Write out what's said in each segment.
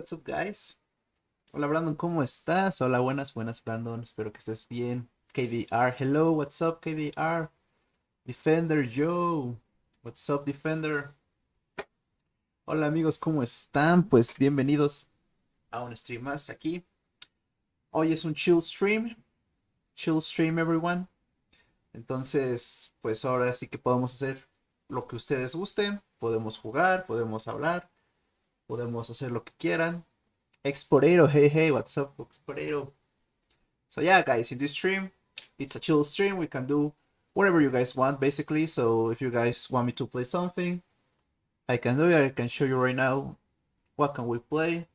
what's up, guys? Hola, Brandon, ¿cómo estás? Hola, buenas, buenas, Brandon. Espero que estés bien. KDR, hello, what's up, KDR? Defender Joe, what's up, Defender? Hola, amigos, ¿cómo están? Pues bienvenidos a un stream más aquí. Hoy es un chill stream, everyone. Entonces, pues ahora sí que podemos hacer lo que ustedes gusten. Podemos jugar, podemos hablar, podemos hacer lo que quieran. Exporero, hey, hey, what's up, Exporero? So yeah, guys, in this stream, it's a chill stream. We can do whatever you guys want, basically. So if you guys want me to play something, I can do it. I can show you right now what can we play.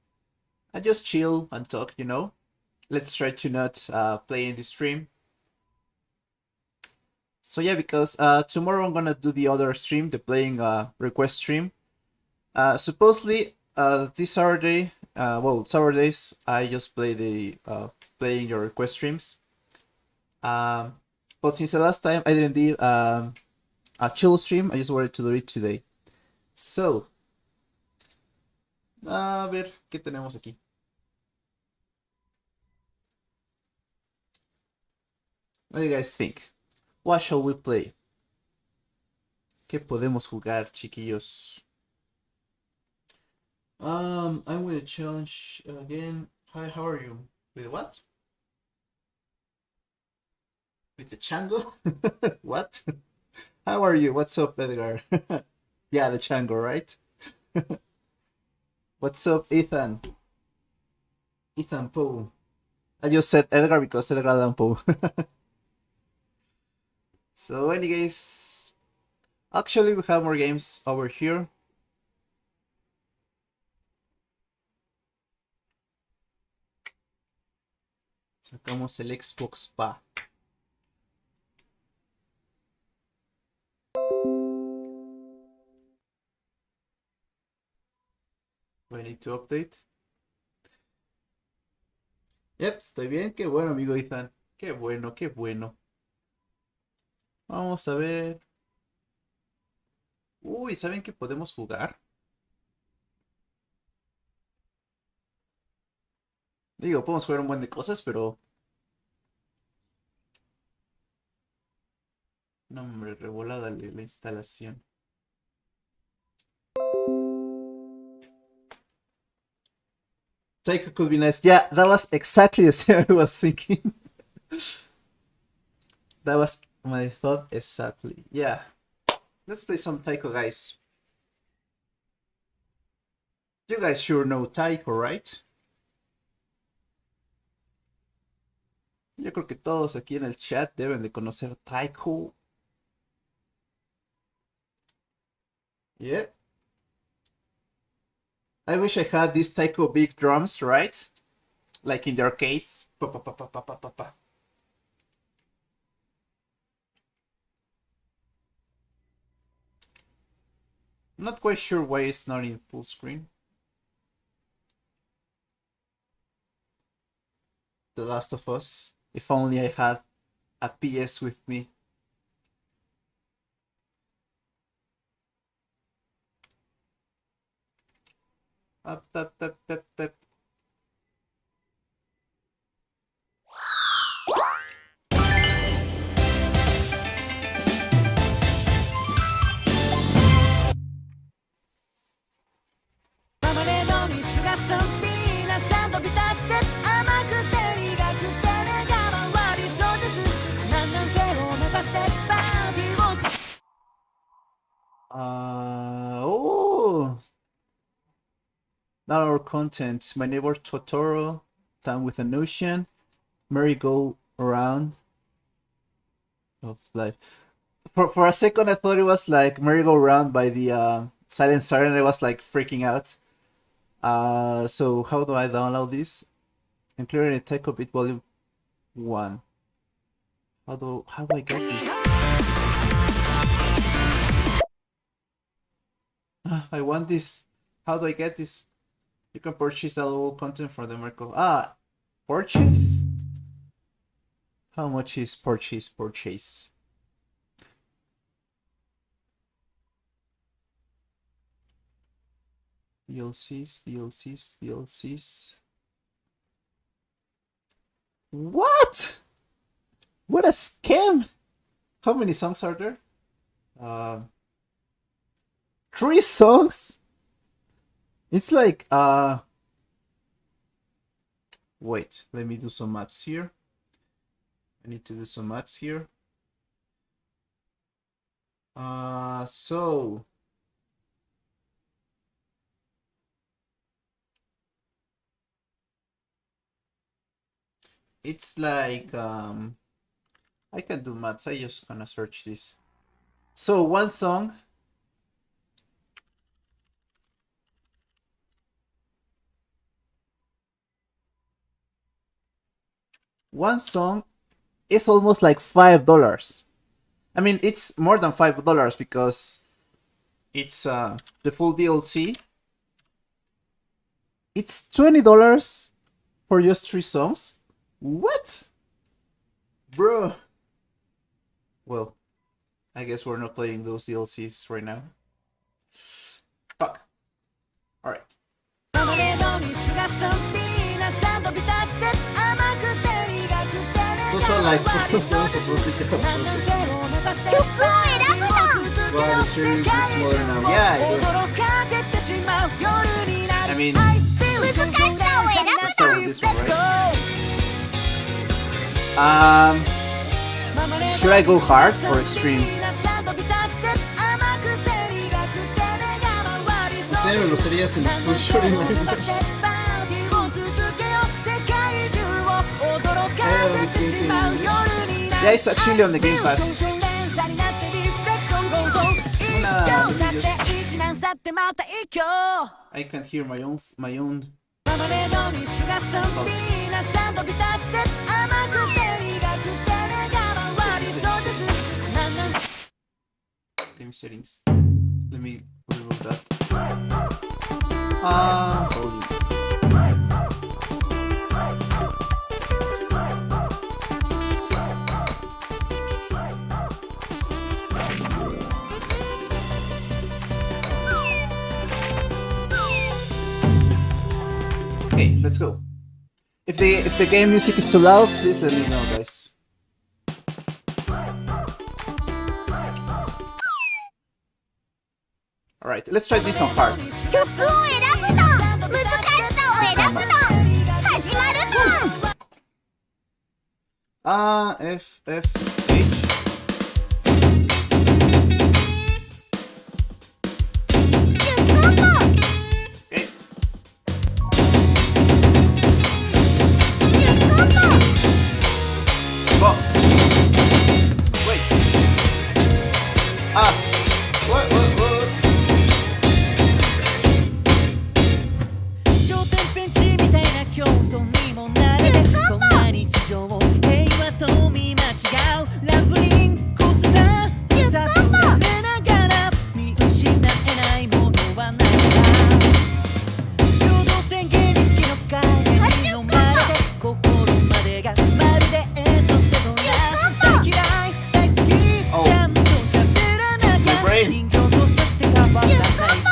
And just chill and talk. Let's try to not play in this stream. So yeah, because tomorrow I'm gonna do the other stream, the playing request stream. Supposedly, this Saturday, well, Saturdays, I just play the playing your request streams. Um, but since the last time I didn't do a chill stream, I just wanted to do it today. So, a ver, ¿qué tenemos aquí? What do you guys think? What shall we play? ¿Qué podemos jugar, chiquillos? I'm with a challenge again. Hi, how are you? With what? With the Chango? What? How are you? What's up, Edgar? Yeah, the Chango, right? What's up, Ethan? Ethan Poe. I just said Edgar because Edgar Allan Poe. So, anyways, actually, we have more games over here. Sacamos el Xbox Pa. We need to update. Yep, estoy bien. Qué bueno, amigo Ethan. Qué bueno, qué bueno. Vamos a ver. Uy, ¿saben qué podemos jugar? Digo, podemos jugar un buen de cosas, pero... No, hombre, revolada la instalación. Taiko could be nice. Yeah, that was exactly the same I was thinking. That was my thought exactly. Yeah. Let's play some Taiko, guys. You guys sure know Taiko, right? Yo creo que todos aquí en el chat deben de conocer Taiko. Yeah. I wish I had these Taiko big drums, right? Like in the arcades. Pa, pa, pa, pa, pa, pa, pa, pa. I'm not quite sure why it's not in full screen. The Last of Us. If only I had a PS with me. Up, up, up, up, up. Oh, not our content. My neighbor Totoro, Town with an Ocean, Merry-Go-Round of Life. For a second, I thought it was like Merry-Go-Round by the Silent Siren. I was like freaking out. So how do I download this? Including a Taiko Beat Volume 1. How do I get this? I want this. How do I get this? You can purchase the little content for the Merco. Purchase? How much is purchase? DLCs. What? What a scam! How many songs are there? 3 songs? It's like, wait, let me do some maths here. I need to do some maths here. So it's like, I can do maths. I just gonna search this. So one song is almost like $5. I mean, it's more than $5 because it's the full DLC. It's $20 for just 3 songs. What? Bro. Well, I guess we're not playing those DLCs right now. Fuck. Alright. Those are like those are Wow, the stream looks smaller now. Yeah, it was. I mean, let's start with this one, right? Should I go hard or extreme? 全部のセリアスに少し処理になりました。Yeah, it's actually on the Game Pass. I can hear my own thoughts. Game settings. Let me remove that. Volume. Okay, let's go. If the game music is too loud, please let me know, guys. Alright, let's try this on hard. F, F, H. Okay. Go. Wait. What? 競争にもなれてこんな日常を平和と見間違うラブリンコスターさとられながら見失えないものはないか平等宣言意識の影に飲まれて心までがまるでエンドセドラ大嫌い大好きちゃんと喋らなきゃ人形とさして変わらないし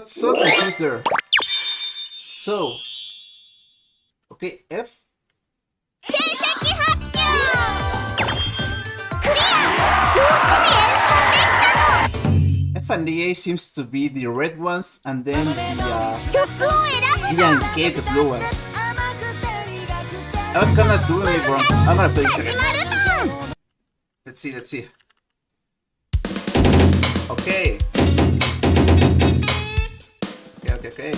So confused there. So, okay, F. F and the A seems to be the red ones, and then the Dian and K the blue ones. I was kinda doing it wrong. I'm gonna play this again. Let's see, let's see. Okay. Okay.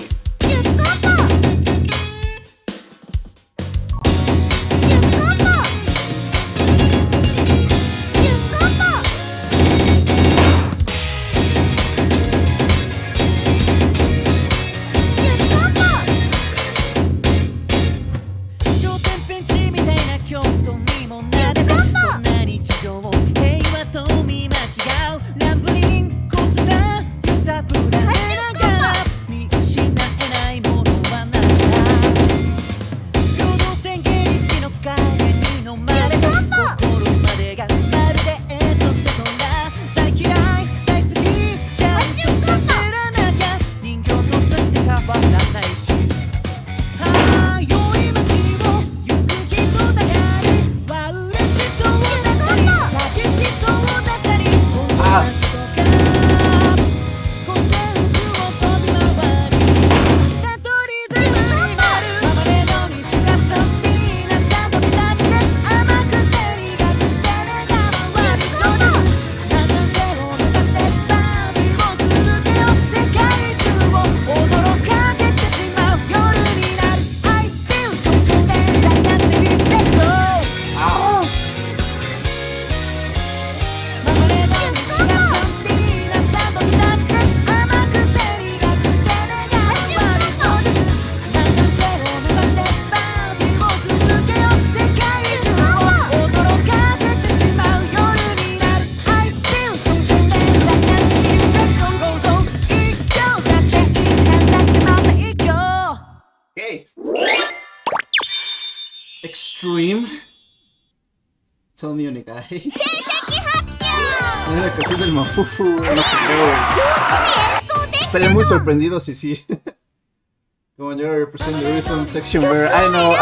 Extreme. Tell me, Onegai. Mira la canción del Mafufu. No te creo. Estaría muy sorprendido si sí. Come on, you represent the rhythm section where I know.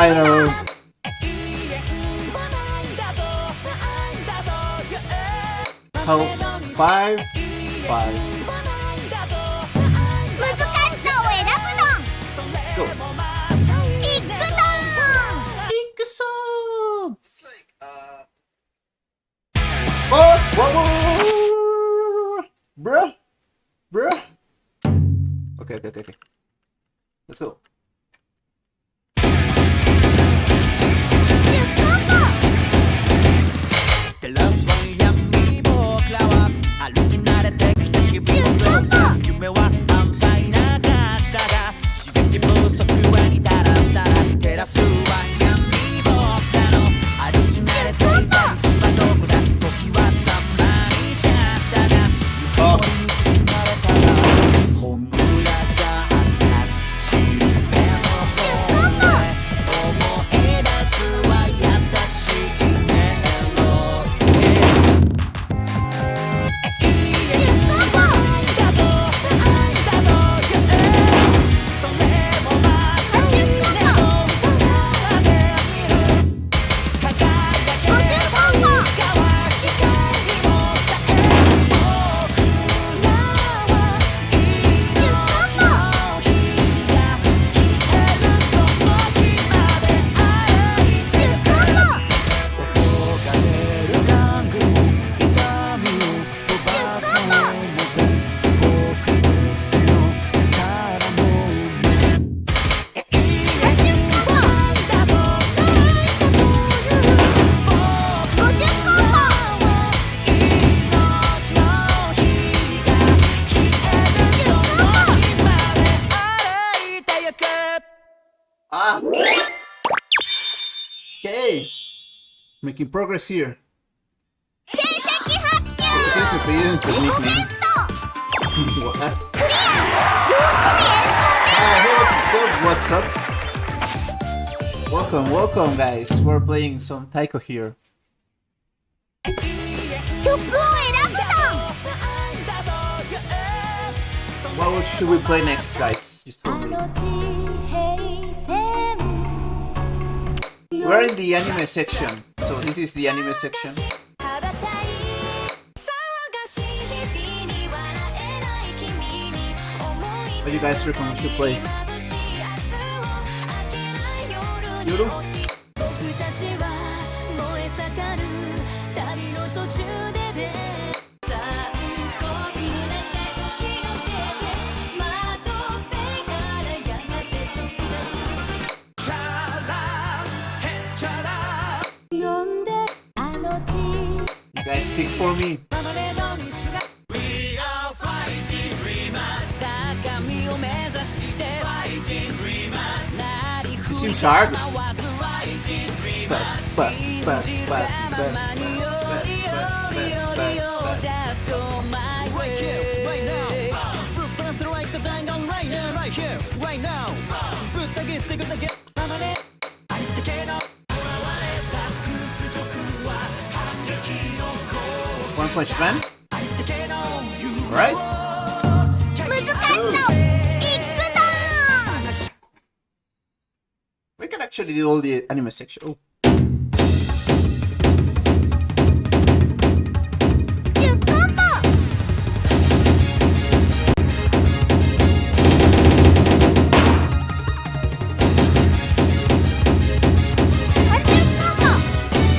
How 5. Let's go. It's like whoa. Bruh. Okay. Let's go. Okay. Making progress here. What? Hey, what's up? Welcome guys. We're playing some Taiko here. What should we play next, guys? Just for me. We're in the anime section, so this is the anime section. What do you guys reckon we should play? Yoro? You guys pick for me. This seems hard. One Punch Man? Alright? 難しそうビッグダウン We can actually do all the anime section. Oh. 10コンボ30コンボ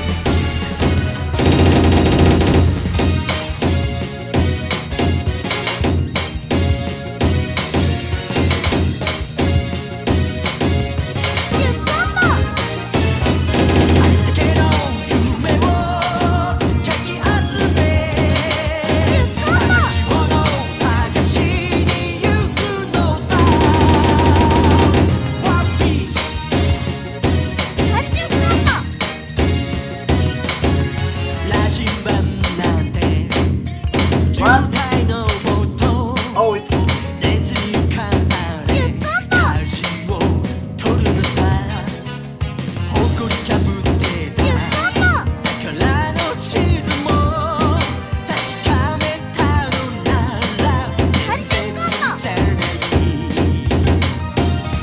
Oh, it's...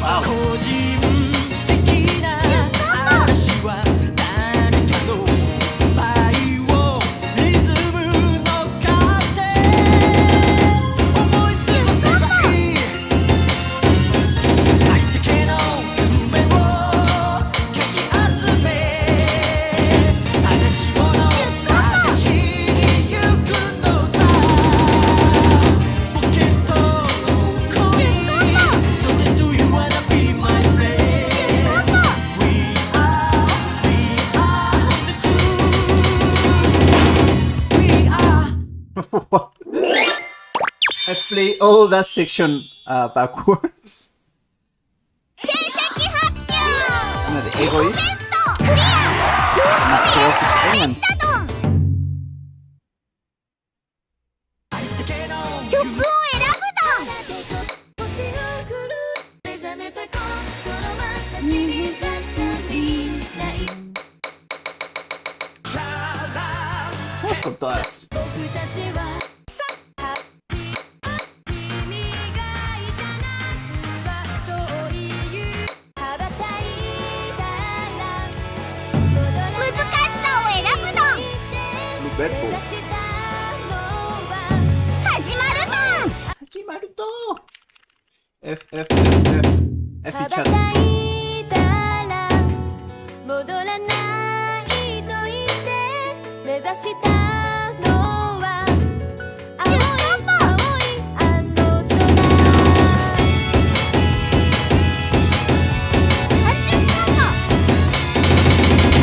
Wow. I play all that section backwards. 成績発表 I'm not the egoist. クリア Not corrupted. シャドン曲を選ぶVamos con todas. 難しさを選ぶドン Luberto. 始まるドン Hachimaruto. F, F, F, F. F 羽ば chat. たいたら戻らないと言って目指したのは青い青いあの空80コンボ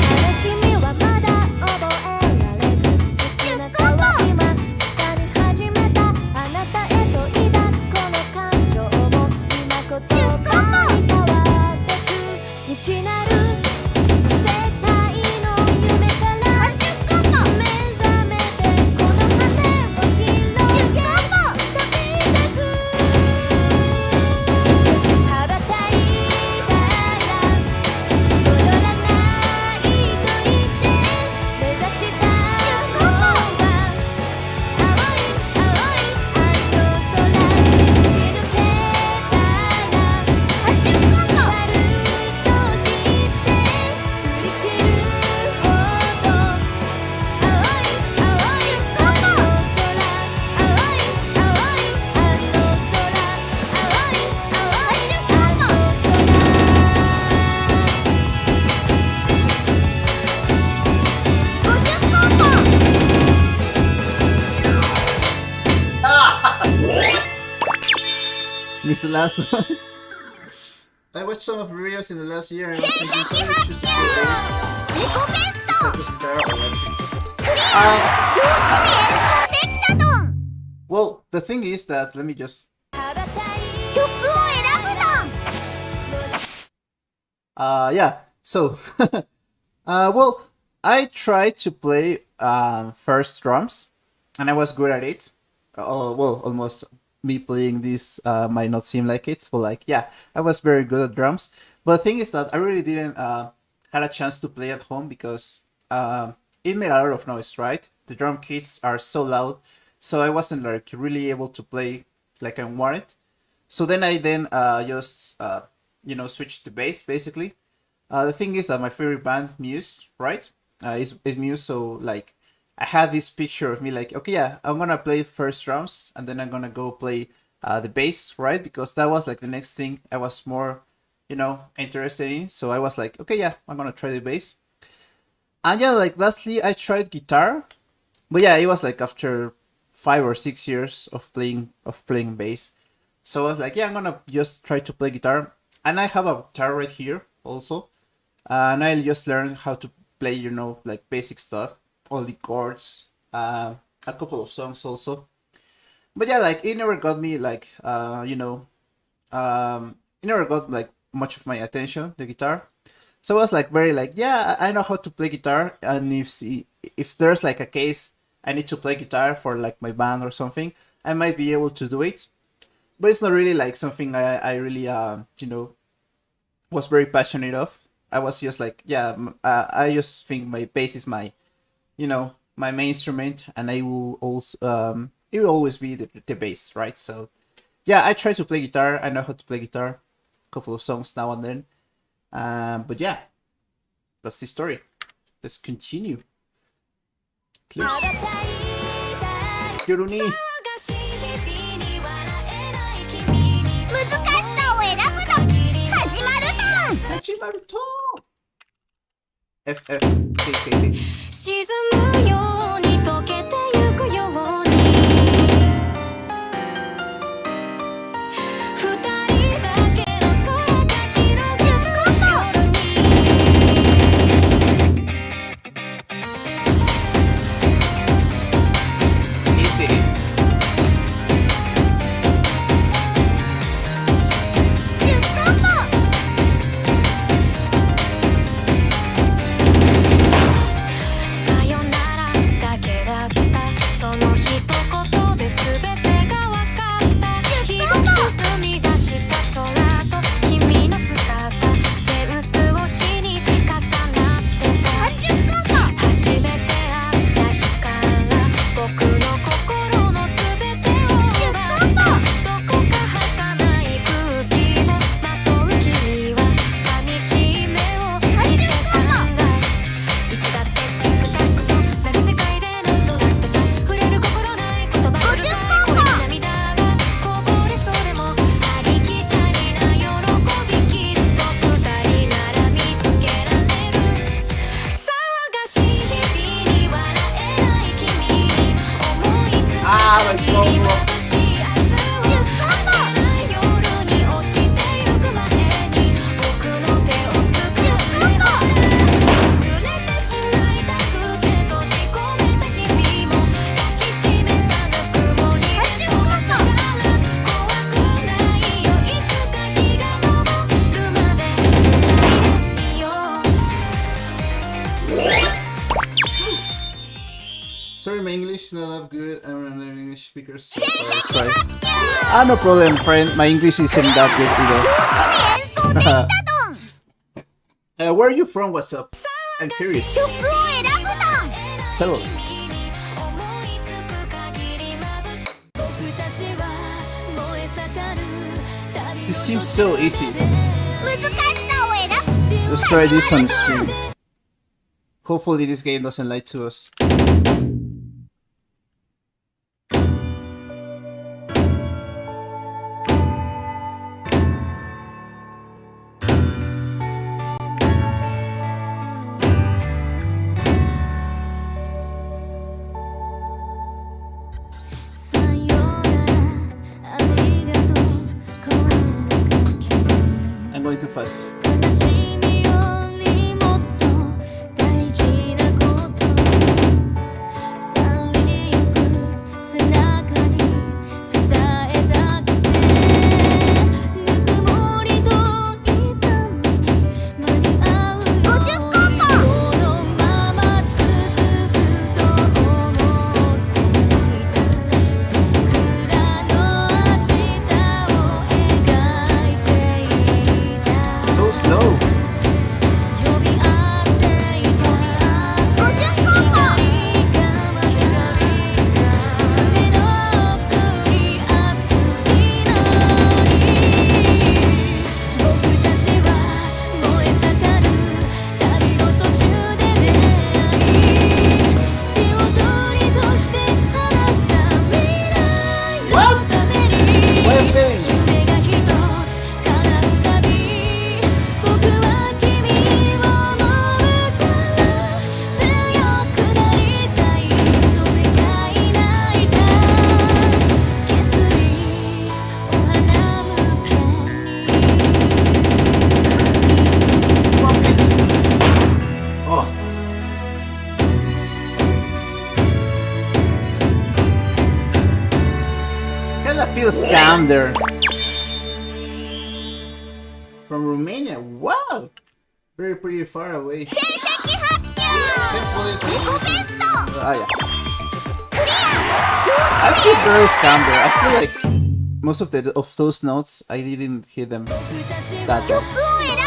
悲しみはまだ覚えられず切なさは今掴み始めたあなたへと抱くこの感情も今言葉に変わってく未知なる世界の夢から目指 is the last one. I watched some of videos in the last year and I was thinking, how do you choose to play bass? 自己ベスト Acoustic guitar or electric? クリア上手に演奏できたドン Well, the thing is that, let me just... 曲を選ぶドン Yeah, so... well, I tried to play first drums and I was good at it. Well, almost me playing this might not seem like it, but like, yeah, I was very good at drums. But the thing is that I really didn't had a chance to play at home because it made a lot of noise, right? The drum kits are so loud, so I wasn't like really able to play like I wanted. So then I just switched to bass basically. The thing is that my favorite band, Muse, right, is Muse. So like, I had this picture of me like, okay, yeah, I'm gonna play first drums and then I'm gonna go play the bass, right? Because that was like the next thing I was more, interested in. So I was like, okay, yeah, I'm gonna try the bass. And yeah, like lastly, I tried guitar, but yeah, it was like after 5 or 6 years of playing bass. So I was like, yeah, I'm gonna just try to play guitar, and I have a guitar right here also, and I just learned how to play, like basic stuff, all the chords, a couple of songs also. But yeah, like it never got me like it never got like much of my attention, the guitar. So I was like very like, yeah, I know how to play guitar, and if there's like a case I need to play guitar for like my band or something, I might be able to do it. But it's not really like something I really was very passionate of. I was just like, yeah, I just think my bass is my my main instrument, and I will also it will always be the bass, right? So yeah, I try to play guitar. I know how to play guitar, a couple of songs now and then. But yeah, that's the story. Let's continue. Close. Yoruni. 難しさを選ぶの始まるドン Hachimaruto. FF. KKK. 沈むように溶けてゆくように二人だけの空が広がる夜に Easy. ゆっくんもさよならだけだったその一言で全てがわかった日が沈み出した空と君の姿フェンス越しに重なってた初めて会った日から僕の心の全てを奪ったどこか儚い空気をまとう君は寂しい目をしてたんだいつだってチクタクとなる世界で何度だってさ触れる心ない言葉うるさい声涙がこぼれそうでもありきたりな喜びきっと二人なら見つけられる騒がしい日々に笑えない君に思いつく限り眩しい明日を果てない夜に落ちてゆく前に僕の手をつかめば忘れてしまいたくて閉じ込めた日々も抱きしめたぬくもりで溶かすから怖くないよいつか日が昇るまで二人でいよう Sorry, my English is not that good. I'm not an English speaker, so I'll try. No problem, friend. My English isn't that good 演奏できたドン either. Where are you from? What's up? I'm curious. 曲を選ぶドン Tell us. 思いつく限り眩しい僕たちは燃え盛る旅の This seems so easy. 難しさを選ぶ Let's try this on stream. Hopefully this game doesn't lie to us. going too fast. 悲しみよりもっと大事なこと去りゆく背中に伝えたくてぬくもりと痛みに間に合うようにこのまま続くと思っていた僕らの明日を描いていた So slow. 呼び合っていた光がまた胸の奥に熱いのに僕たちは燃え盛る旅の途中で出会い手を取りそして話した未来のために What am I feeling? 夢が一つ叶うたび僕は君を思うから強くなりたいと願い泣いた決意お花向けに Oh. Kind of feel scam there. From Romania. Wow. Very pretty far away. 成績発表 Thanks for this. 自己ベスト Ah, yeah. クリア I feel very scam there. I feel like most of those notes I didn't hear them 僕たち that は well. 曲を選ぶ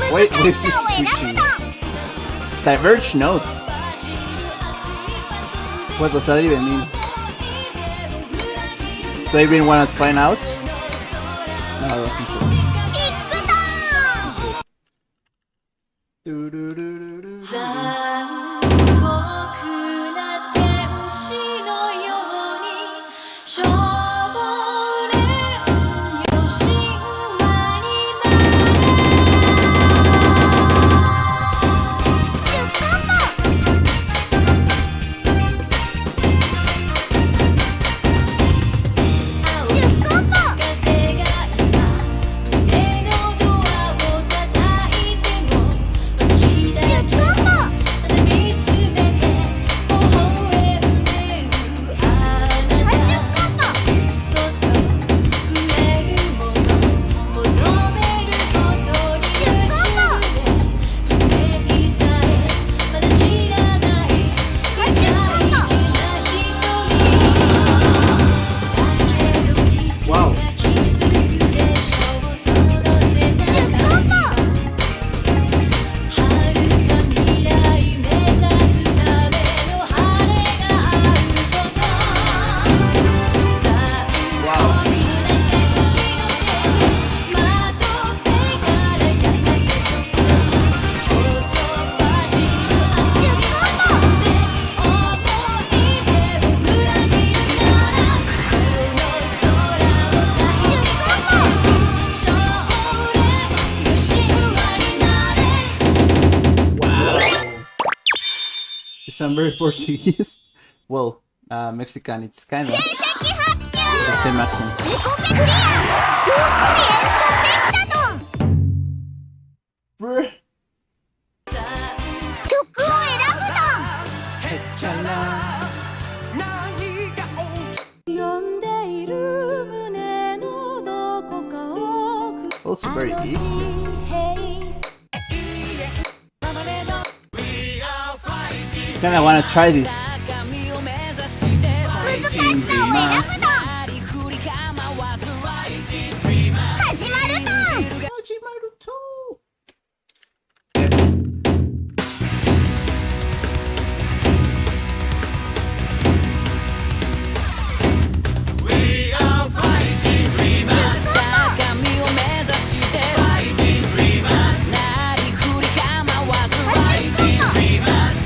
と Wait, what is this switching? Diverge notes. What does that even mean? Do I even want to find out? No, I don't think so. ビッグトーン Do-do-do-do-do. 残酷な天使のように少年よ神話にな風が今胸のドアを叩いても私だけただ見つめて微笑んでるあなたそっとくれるもの求めることに夢中で夢にさえまだ知らない意外な瞳だけどいつか気づくでしょうその背中には遥か未来目指すための羽があることさあみんな天使の手でまとってからやがて特別ほとばしる熱いパスで思い出を裏切るならこの空を抱いて少年よ神話になれ Wow. You sound very Portuguese. Well, Mexican. It's kind of 成績発表 the same accent. 自己ベクリア上手に演奏できたと Brr. 曲を選ぶと呼んでいる胸のどこかを Also very easy. Kinda wanna try this. 難しさを選ぶと始まると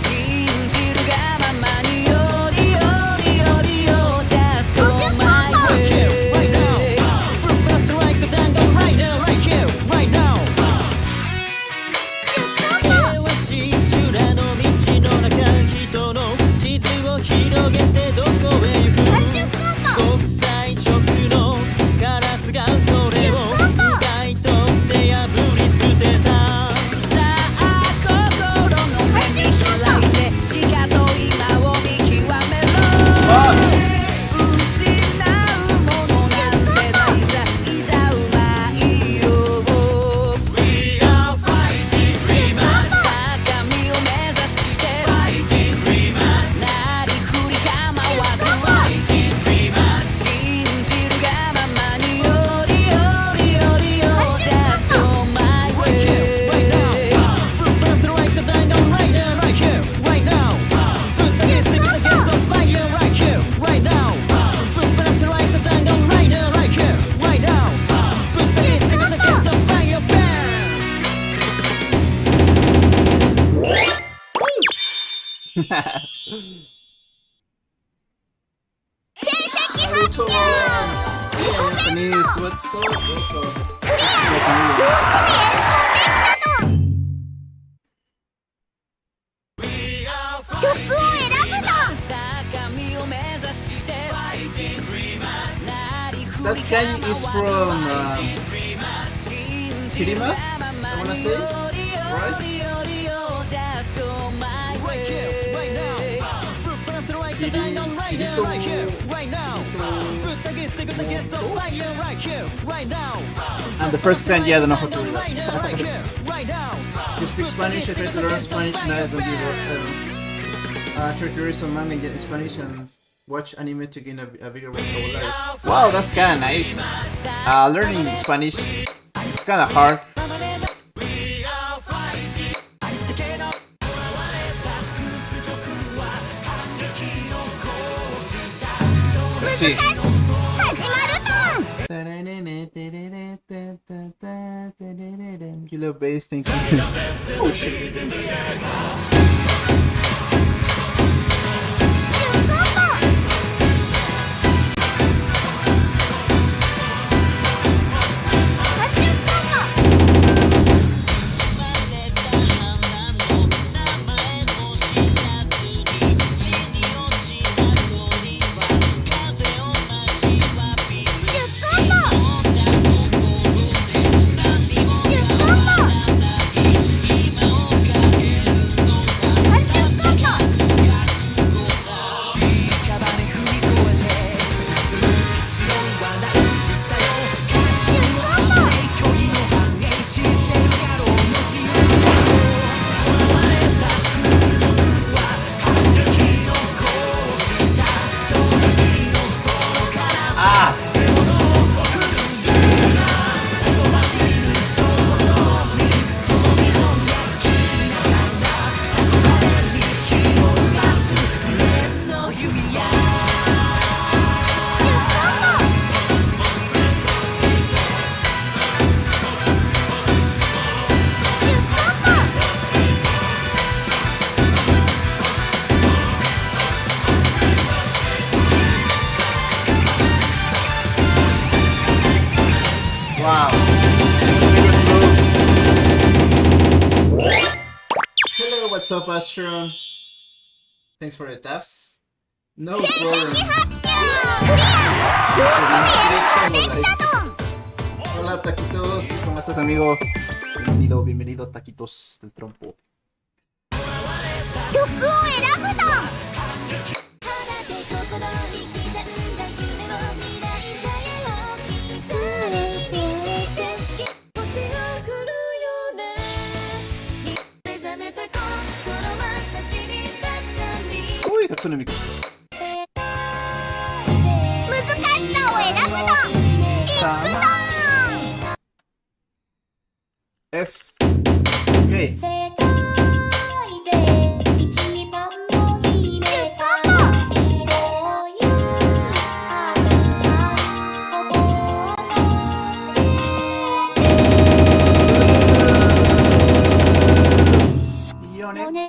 信じるがままによりよりよりよ Just go my Naruto, Japanese, what's up? Welcome. 曲を選ぶと That kanji is from Kirimas, I wanna say, right? And the first kanji, I don't know how to read that. You speak Spanish, I try to learn Spanish, and I don't give try to read some manga in Spanish and watch anime to gain a bigger vocabulary. Wow, that's kinda nice. Learning Spanish, it's kinda hard. Let's see. 始まると You love bass, thank you. Oh shit. 'Hello, what's up, Astron? Thanks for the taps. No problem. Hola, Taquitos. ¿Cómo estás, amigo? Bienvenido, bienvenido, Taquitos del Trompo. 曲を選ぶと Uy, Hatsune Miku. 難しさを選ぶと F. Okay. 世界で一番の姫さんそういうはずなよね。心ね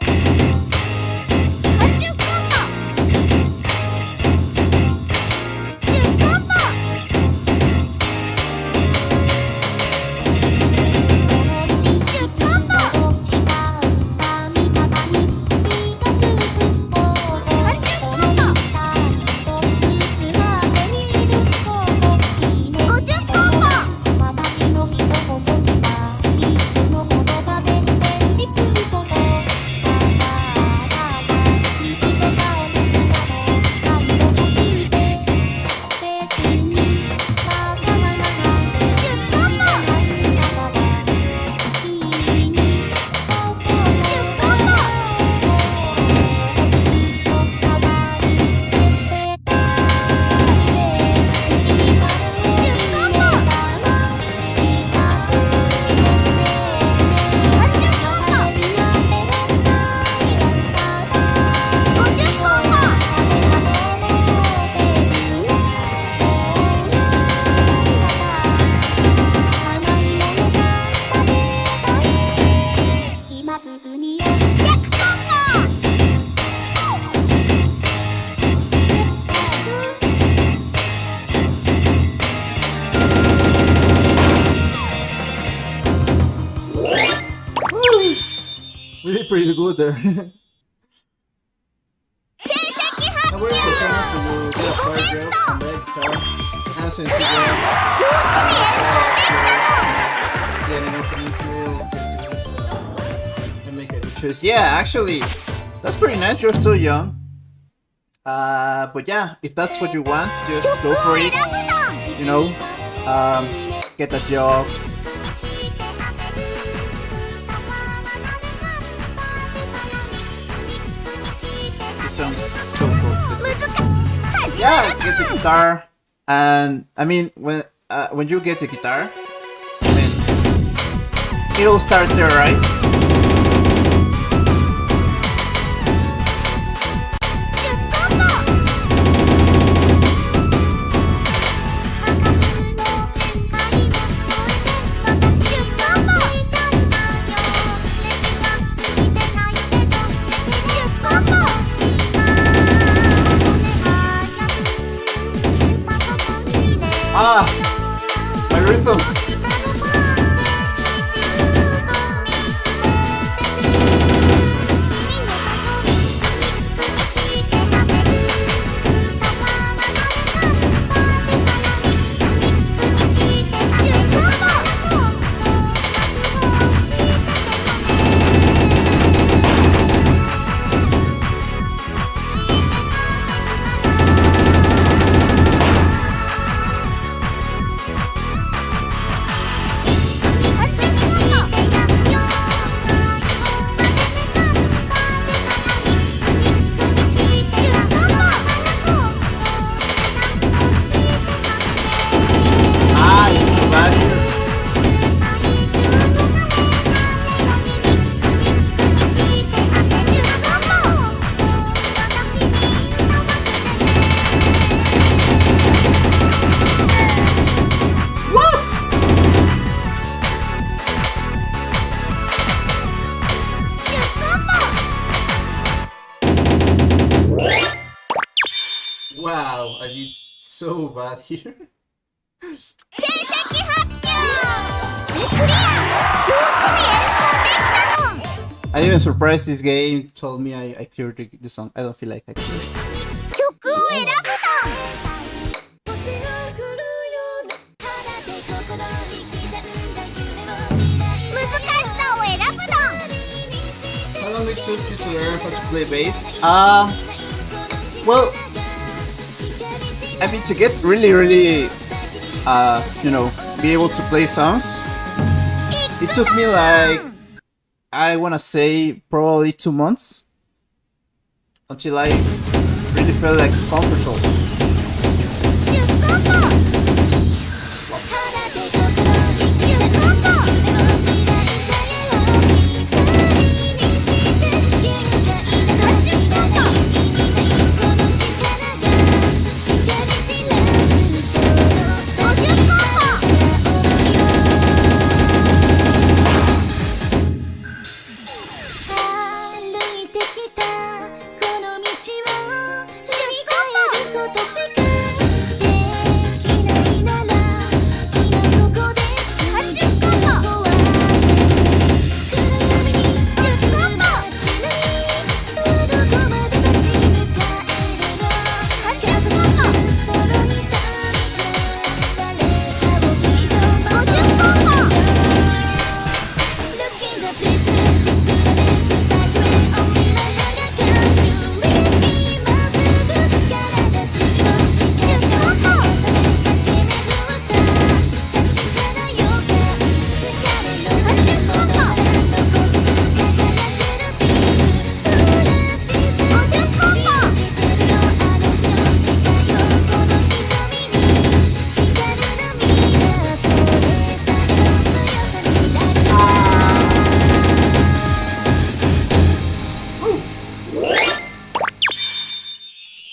Really pretty good there. And we're in persona to get a fire drill, come back, guitar, answer into get an opening skill, and make a good choice. Yeah, actually, that's pretty nice. You're so young. But yeah, if that's what you want, just go for it. You know, get a job. This sounds so cool. Yeah, get the guitar, and I mean when you get the guitar, I mean, it all starts there, right? Ah, my rhythm. Ah, it's so bad here. What? Wow, I did so bad here. I'm even surprised this game told me I cleared the song. I don't feel like I cleared it. 曲を選ぶと 難しさを選ぶの How long it took you to learn how to play bass? Well, I mean to get really, you know, be able to play songs, it took me like, I wanna say probably 2 months until I really felt like comfortable.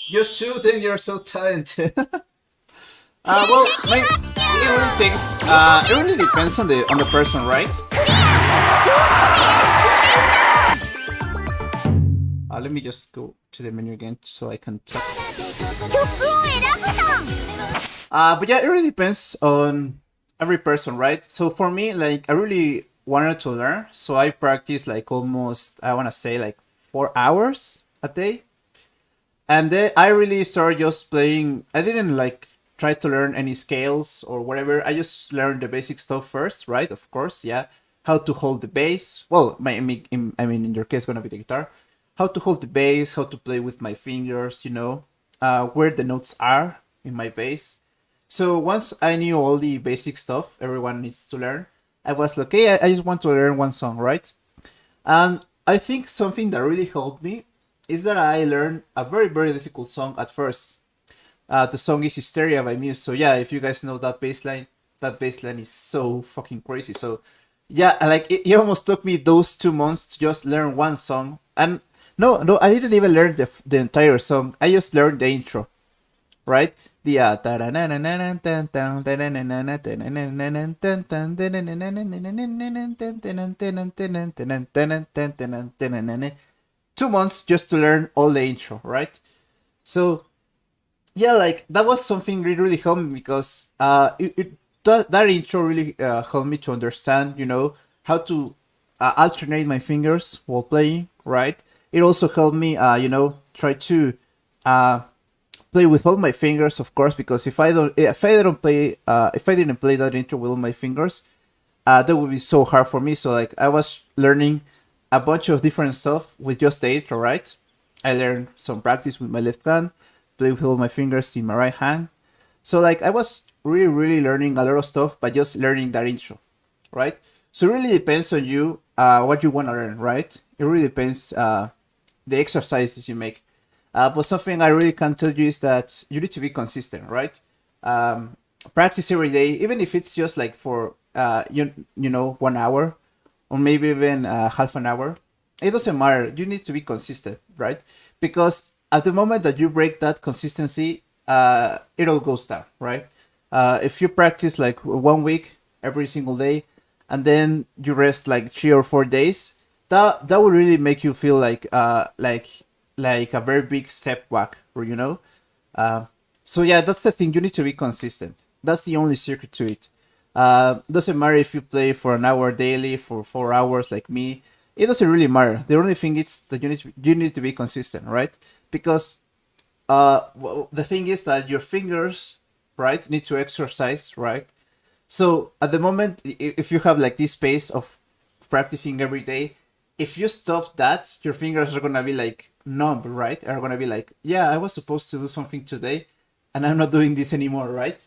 Just two, then you're so talented. Well, it really takes. It really depends on the person, right? Let me just go to the menu again so I can talk. But yeah, it really depends on every person, right? So for me, like, I really wanted to learn, so I practiced like almost, I want to say like 4 hours a day. And then I really started just playing. I didn't like try to learn any scales or whatever. I just learned the basic stuff first, right? Of course, yeah. How to hold the bass. Well, I mean, in your case, gonna be the guitar. How to hold the bass, how to play with my fingers, where the notes are in my bass. So once I knew all the basic stuff everyone needs to learn, I was like, okay, I just want to learn one song, right? And I think something that really helped me is that I learned a very, very difficult song at first. The song is Hysteria by Muse. So yeah, if you guys know that bass line is so fucking crazy. So yeah, like it almost took me those 2 months to just learn one song. And no, I didn't even learn the entire song. I just learned the intro, right? The uh 2 months just to learn all the intro, right? So yeah, like that was something really, really helped me because that intro really helped me to understand, how to alternate my fingers while playing, right? It also helped me, try to uh, play with all my fingers, of course, because if I didn't play that intro with all my fingers, that would be so hard for me. So like I was learning a bunch of different stuff with just the intro, right? I learned some practice with my left hand, play with all my fingers in my right hand. So like I was really, really learning a lot of stuff by just learning that intro, right? So it really depends on you, what you want to learn, right? It really depends the exercises you make. But something I really can tell you is that you need to be consistent, right? Practice every day, even if it's just like for 1 hour or maybe even half an hour. It doesn't matter. You need to be consistent, right? Because at the moment that you break that consistency, it all goes down, right? If you practice like 1 week every single day, and then you rest like 3 or 4 days, that will really make you feel like a very big step back, so yeah, that's the thing. You need to be consistent. That's the only secret to it. Doesn't matter if you play for an hour daily, for 4 hours like me. It doesn't really matter. The only thing is that you need to be consistent, right? Because the thing is that your fingers, right, need to exercise, right? So at the moment, if you have like this pace of practicing every day, if you stop that, your fingers are gonna be like numb, right? Are gonna be like, yeah, I was supposed to do something today, and I'm not doing this anymore, right?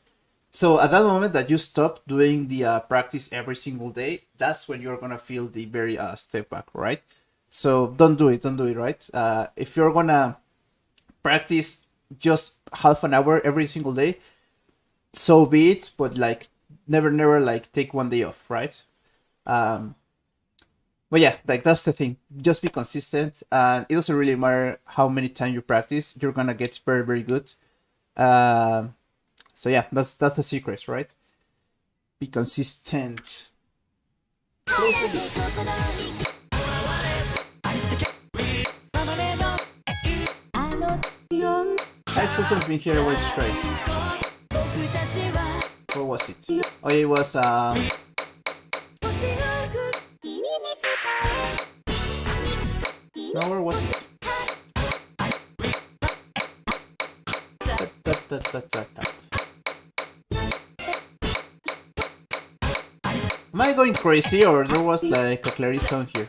So at that moment that you stop doing the practice every single day, that's when you're gonna feel the very step back, right? So don't do it, right? If you're gonna practice just half an hour every single day, so be it. But like, never like take one day off, right? Um, but yeah, like that's the thing. Just be consistent, and it doesn't really matter how many times you practice. You're gonna get very, very good. Um, so yeah, that's the secret, right? Be consistent. I saw something here. Wait, straight. What was it? Oh, it was no, where was it? Am I going crazy, or there was like a Clarice song here?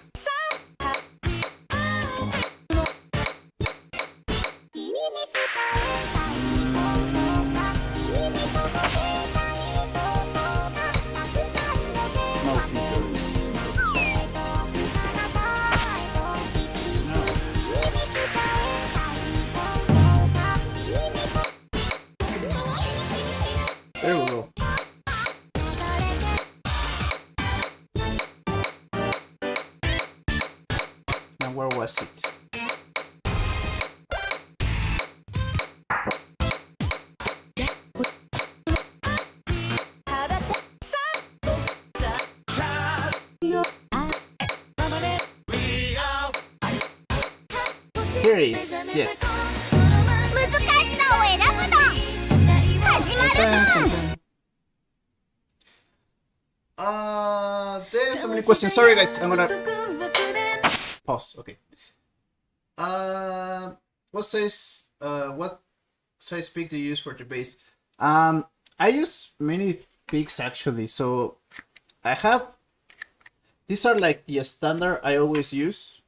No feature. There we go. Now where was it? Here it is. Yes. 難しさを選ぶの始まるぞ Then so many questions. Sorry, guys. I'm gonna pause. Okay. What size pick do you use for the bass? I use many picks actually. So I have these are like the standard I always use.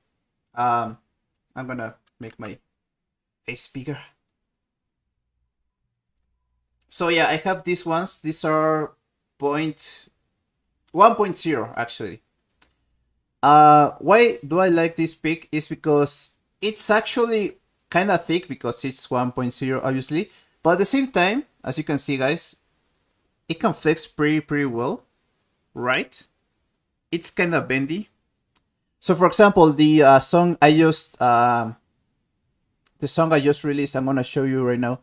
I'm gonna make my face bigger. So yeah, I have these ones. These are 1.0 actually. Why do I like this pick? Is because it's actually kind of thick because it's 1.0 obviously, but at the same time, as you can see, guys, it can flex pretty well, right? It's kind of bendy. So for example, the song I just released, I'm gonna show you right now.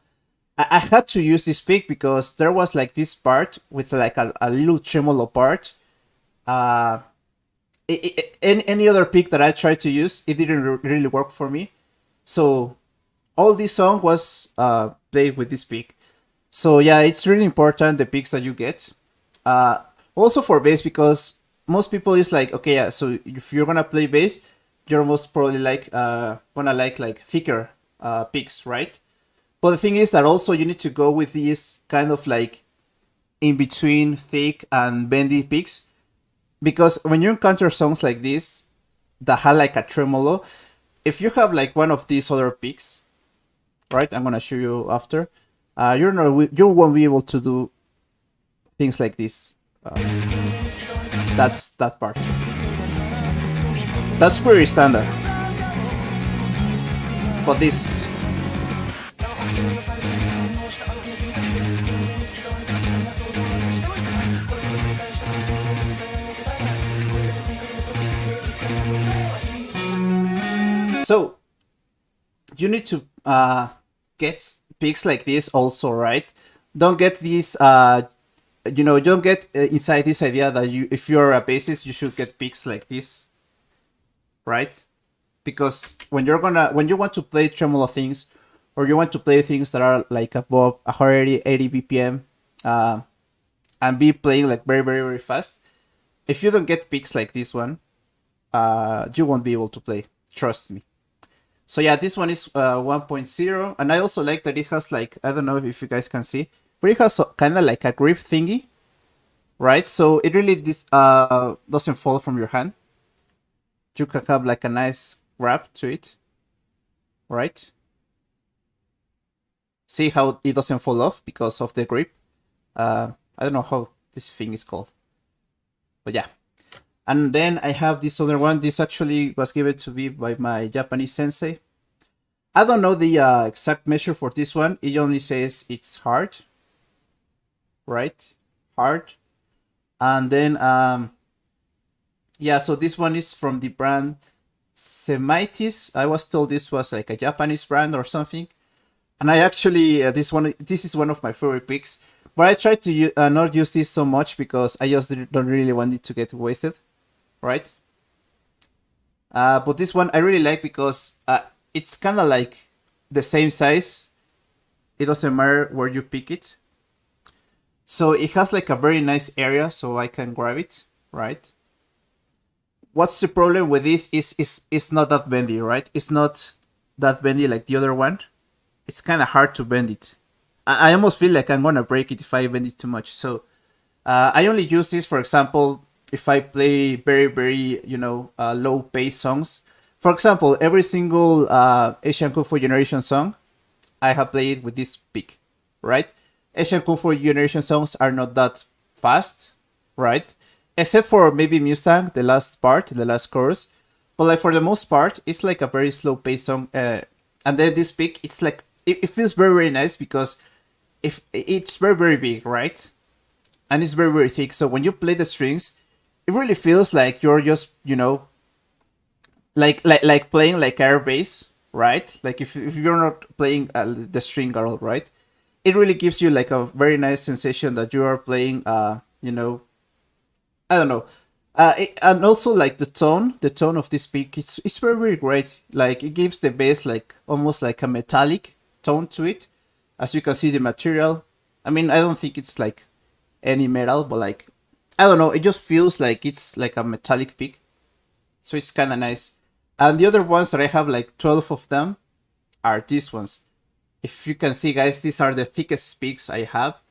I had to use this pick because there was like this part with like a little tremolo part. Any other pick that I tried to use, it didn't really work for me. So all this song was played with this pick. So yeah, it's really important the picks that you get. Also for bass, because most people is like, okay, yeah, so if you're gonna play bass, you're most probably like gonna like thicker picks, right? But the thing is that also you need to go with these kind of like in between thick and bendy picks, because when you encounter songs like this that have like a tremolo, if you have like one of these other picks, right? I'm gonna show you after. You won't be able to do things like this. That's that part. That's pretty standard. But this. So you need to get picks like this also, right? Don't get these don't get inside this idea that if you're a bassist you should get picks like this, right? Because when you want to play tremolo things, or you want to play things that are like above 180 BPM and be playing like very fast, if you don't get picks like this one, you won't be able to play, trust me. So yeah, this one is 1.0, and I also like that it has like, I don't know if you guys can see, but it has kind of like a grip thingy, right? So it really doesn't fall from your hand. You can have like a nice grab to it, right? See how it doesn't fall off because of the grip. I don't know how this thing is called, but yeah. And then I have this other one. This actually was given to me by my Japanese sensei. I don't know the exact measure for this one. It only says it's hard. Right? Hard. And then, yeah, so this one is from the brand Semaitis. I was told this was like a Japanese brand or something. And I actually, this is one of my favorite picks. But I try to not use this so much because I just don't really want it to get wasted. Right? But this one I really like because it's kind of like the same size. It doesn't matter where you pick it. So it has like a very nice area so I can grab it, right? What's the problem with this is it's not that bendy, right? It's not that bendy like the other one. It's kind of hard to bend it. I almost feel like I'm gonna break it if I bend it too much. So I only use this, for example, if I play very low pace songs. For example, every single Asian Kung Fu Generation song I have played with this pick, right? Asian Kung Fu Generation songs are not that fast, right? Except for maybe Mustang, the last chorus. But like for the most part, it's like a very slow pace song. And then this pick, it's like it feels very nice because if it's very big, right? And it's very thick. So when you play the strings, it really feels like you're just, like playing like air bass, right? Like if you're not playing the string at all, right? It really gives you like a very nice sensation that you are playing, I don't know. And also like the tone of this pick, it's very great. Like it gives the bass like almost like a metallic tone to it. As you can see, the material. I mean, I don't think it's like any metal, but like I don't know, it just feels like it's like a metallic pick. So it's kind of nice. And the other ones that I have, like 12 of them, are these ones. If you can see, guys, these are the thickest picks I have.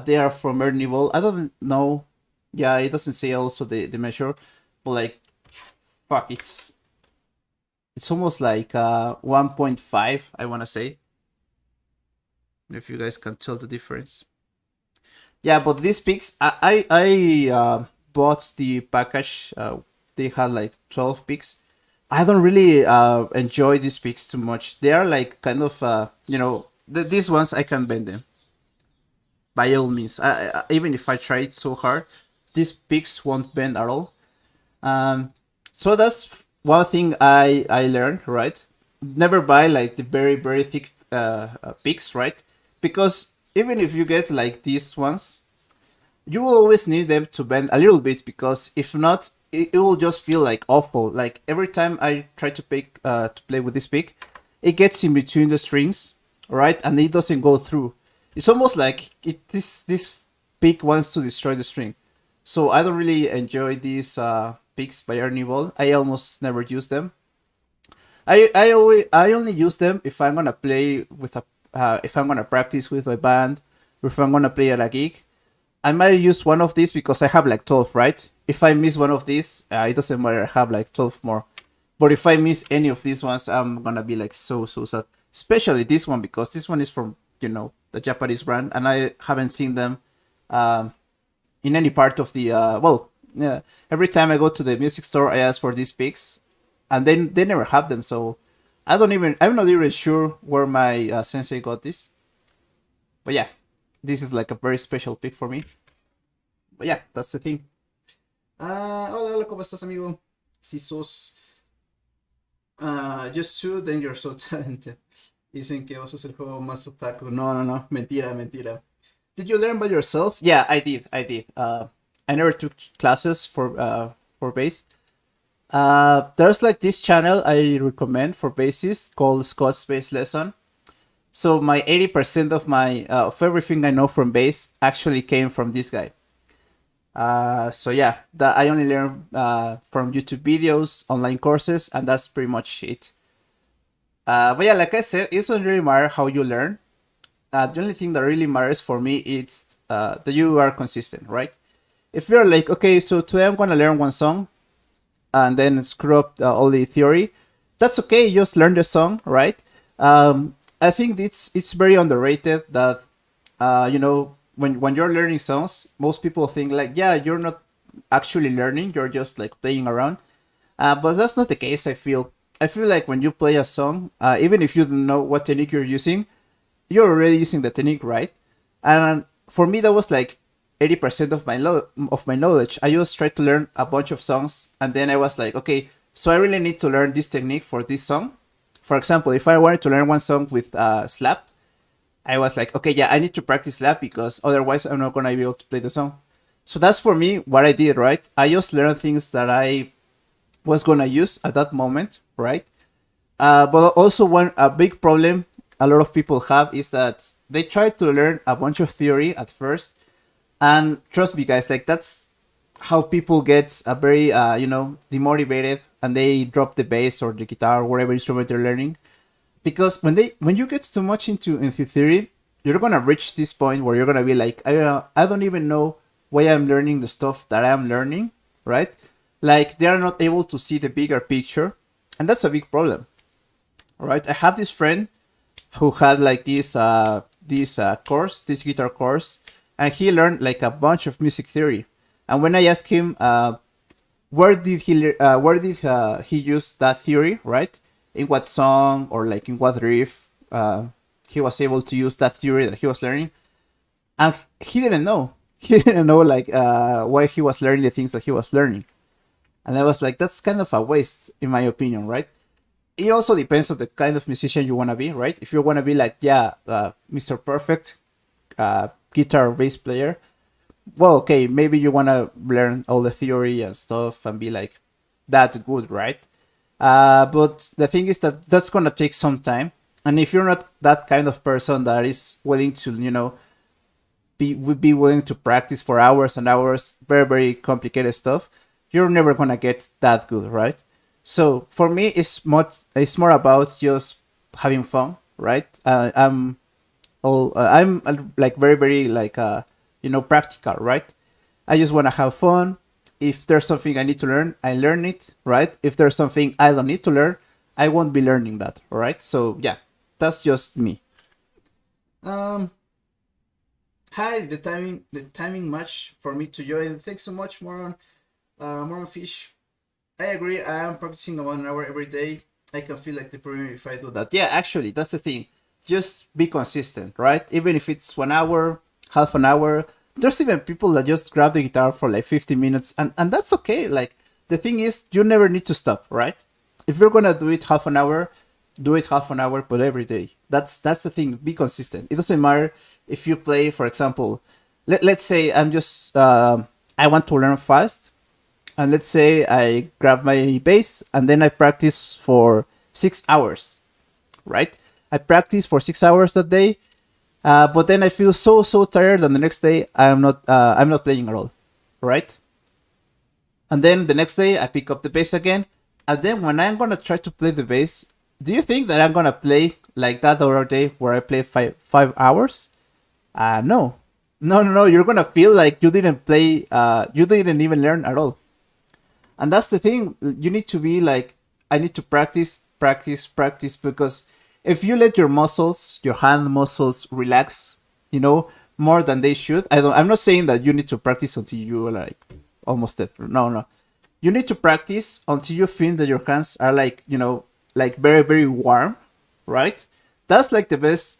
They are from Ernival. I don't know. Yeah, it doesn't say also the measure, but like, fuck, it's almost like 1.5. I wanna say. If you guys can tell the difference. Yeah, but these picks, I bought the package. They had like 12 picks. I don't really enjoy these picks too much. They are like kind of these ones I can bend them by all means. Even if I try it so hard, these picks won't bend at all. So that's one thing I learned, right? Never buy like the very very thick picks, right? Because even if you get like these ones, you will always need them to bend a little bit, because if not, it will just feel like awful. Like every time I try to pick to play with this pick, it gets in between the strings, right, and it doesn't go through. It's almost like this pick wants to destroy the string. So I don't really enjoy these picks by Ernie Ball. I almost never use them. I only use them if I'm gonna play with a if I'm gonna practice with my band, or if I'm gonna play at a gig. I might use one of these because I have like 12, right? If I miss one of these, it doesn't matter. I have like 12 more. But if I miss any of these ones, I'm gonna be like so sad. Especially this one, because this one is from the Japanese brand, and I haven't seen them in any part of the yeah. Every time I go to the music store, I ask for these picks, and then they never have them. So I'm not even sure where my sensei got this. But yeah, this is like a very special pick for me. But yeah, that's the thing. Hola, ¿cómo estás, amigo? Si sos just two, then you're so talented. Dicen que vos sos el juego más otaku. No, mentira. Did you learn by yourself? Yeah, I did. I never took classes for bass. There's like this channel I recommend for bassists called Scott's Bass Lesson. So my 80% of my of everything I know from bass actually came from this guy. So yeah, that I only learned from YouTube videos, online courses, and that's pretty much it. But yeah, like I said, it doesn't really matter how you learn. The only thing that really matters for me is that you are consistent, right? If you're like, okay, so today I'm gonna learn one song, and then screw up all the theory, that's okay. Just learn the song, right? I think it's very underrated that when you're learning songs, most people think like, yeah, you're not actually learning, you're just like playing around. But that's not the case. I feel like when you play a song, even if you don't know what technique you're using, you're already using the technique, right? And for me, that was like 80% of my knowledge. I just tried to learn a bunch of songs, and then I was like, okay, so I really need to learn this technique for this song. For example, if I wanted to learn one song with slap, I was like, okay, yeah, I need to practice slap because otherwise I'm not gonna be able to play the song. So that's for me what I did, right? I just learned things that I was gonna use at that moment, right? But also a big problem a lot of people have is that they try to learn a bunch of theory at first, and trust me, guys, like that's how people get a very demotivated, and they drop the bass or the guitar or whatever instrument they're learning, because when you get too much into theory, you're gonna reach this point where you're gonna be like, I don't even know why I'm learning the stuff that I'm learning, right? Like they are not able to see the bigger picture, and that's a big problem, right? I have this friend who had like this course, this guitar course, and he learned like a bunch of music theory. And when I asked him where did he use that theory, right? In what song or like in what riff he was able to use that theory that he was learning, and he didn't know. He didn't know like why he was learning the things that he was learning, and I was like, that's kind of a waste, in my opinion, right? It also depends on the kind of musician you want to be, right? If you want to be like, Mr. Perfect guitar or bass player, well, okay, maybe you want to learn all the theory and stuff and be like that good, right? But the thing is that that's gonna take some time, and if you're not that kind of person that is willing to would be willing to practice for hours and hours, very very complicated stuff, you're never gonna get that good, right? So for me, it's more about just having fun, right? I'm like very very like practical, right? I just want to have fun. If there's something I need to learn, I learn it, right? If there's something I don't need to learn, I won't be learning that, all right? So yeah, that's just me. Um, Hi, the timing match for me to join. Thanks so much, Moron Fish. I agree. I am practicing 1 hour every day. I can feel like the premier if I do that. Yeah, actually, that's the thing. Just be consistent, right? Even if it's 1 hour, half an hour. There's even people that just grab the guitar for like 50 minutes, and that's okay. Like, the thing is, you never need to stop, right? If you're gonna do it half an hour, do it half an hour, but every day. That's the thing. Be consistent. It doesn't matter if you play, for example, let's say I want to learn fast, and let's say I grab my bass and then I practice for 6 hours, right? I practice for 6 hours that day, but then I feel so tired, and the next day I'm not playing at all, right? And then the next day I pick up the bass again, and then when I'm gonna try to play the bass, do you think that I'm gonna play like that other day where I play 5 hours? No, no. You're gonna feel like you didn't play. You didn't even learn at all. And that's the thing. You need to be like, I need to practice, because if you let your muscles, your hand muscles, relax, more than they should. I'm not saying that you need to practice until you're like almost dead. No, no. You need to practice until you feel that your hands are like, like very very warm, right? That's like the best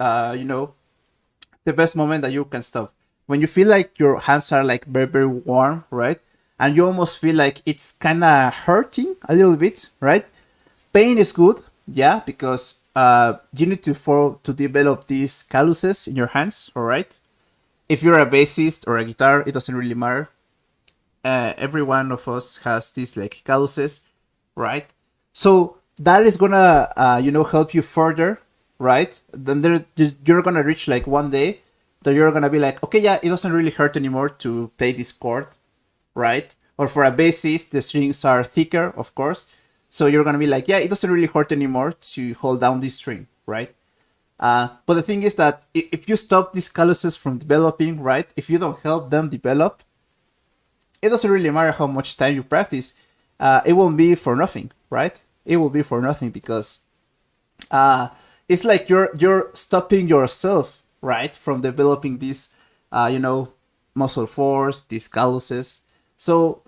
moment that you can stop. When you feel like your hands are like very very warm, right? And you almost feel like it's kind of hurting a little bit, right? Pain is good, yeah, because you need to develop these calluses in your hands, all right? If you're a bassist or a guitar, it doesn't really matter. Every one of us has these like calluses, right? So that is gonna help you further, right? Then you're gonna reach like one day that you're gonna be like, okay, yeah, it doesn't really hurt anymore to play this chord, right? Or for a bassist, the strings are thicker, of course. So you're gonna be like, yeah, it doesn't really hurt anymore to hold down this string, right? But the thing is that if you stop these calluses from developing, right? If you don't help them develop, it doesn't really matter how much time you practice. It won't be for nothing, right? It will be for nothing because it's like you're stopping yourself, right, from developing this, muscle force, these calluses. So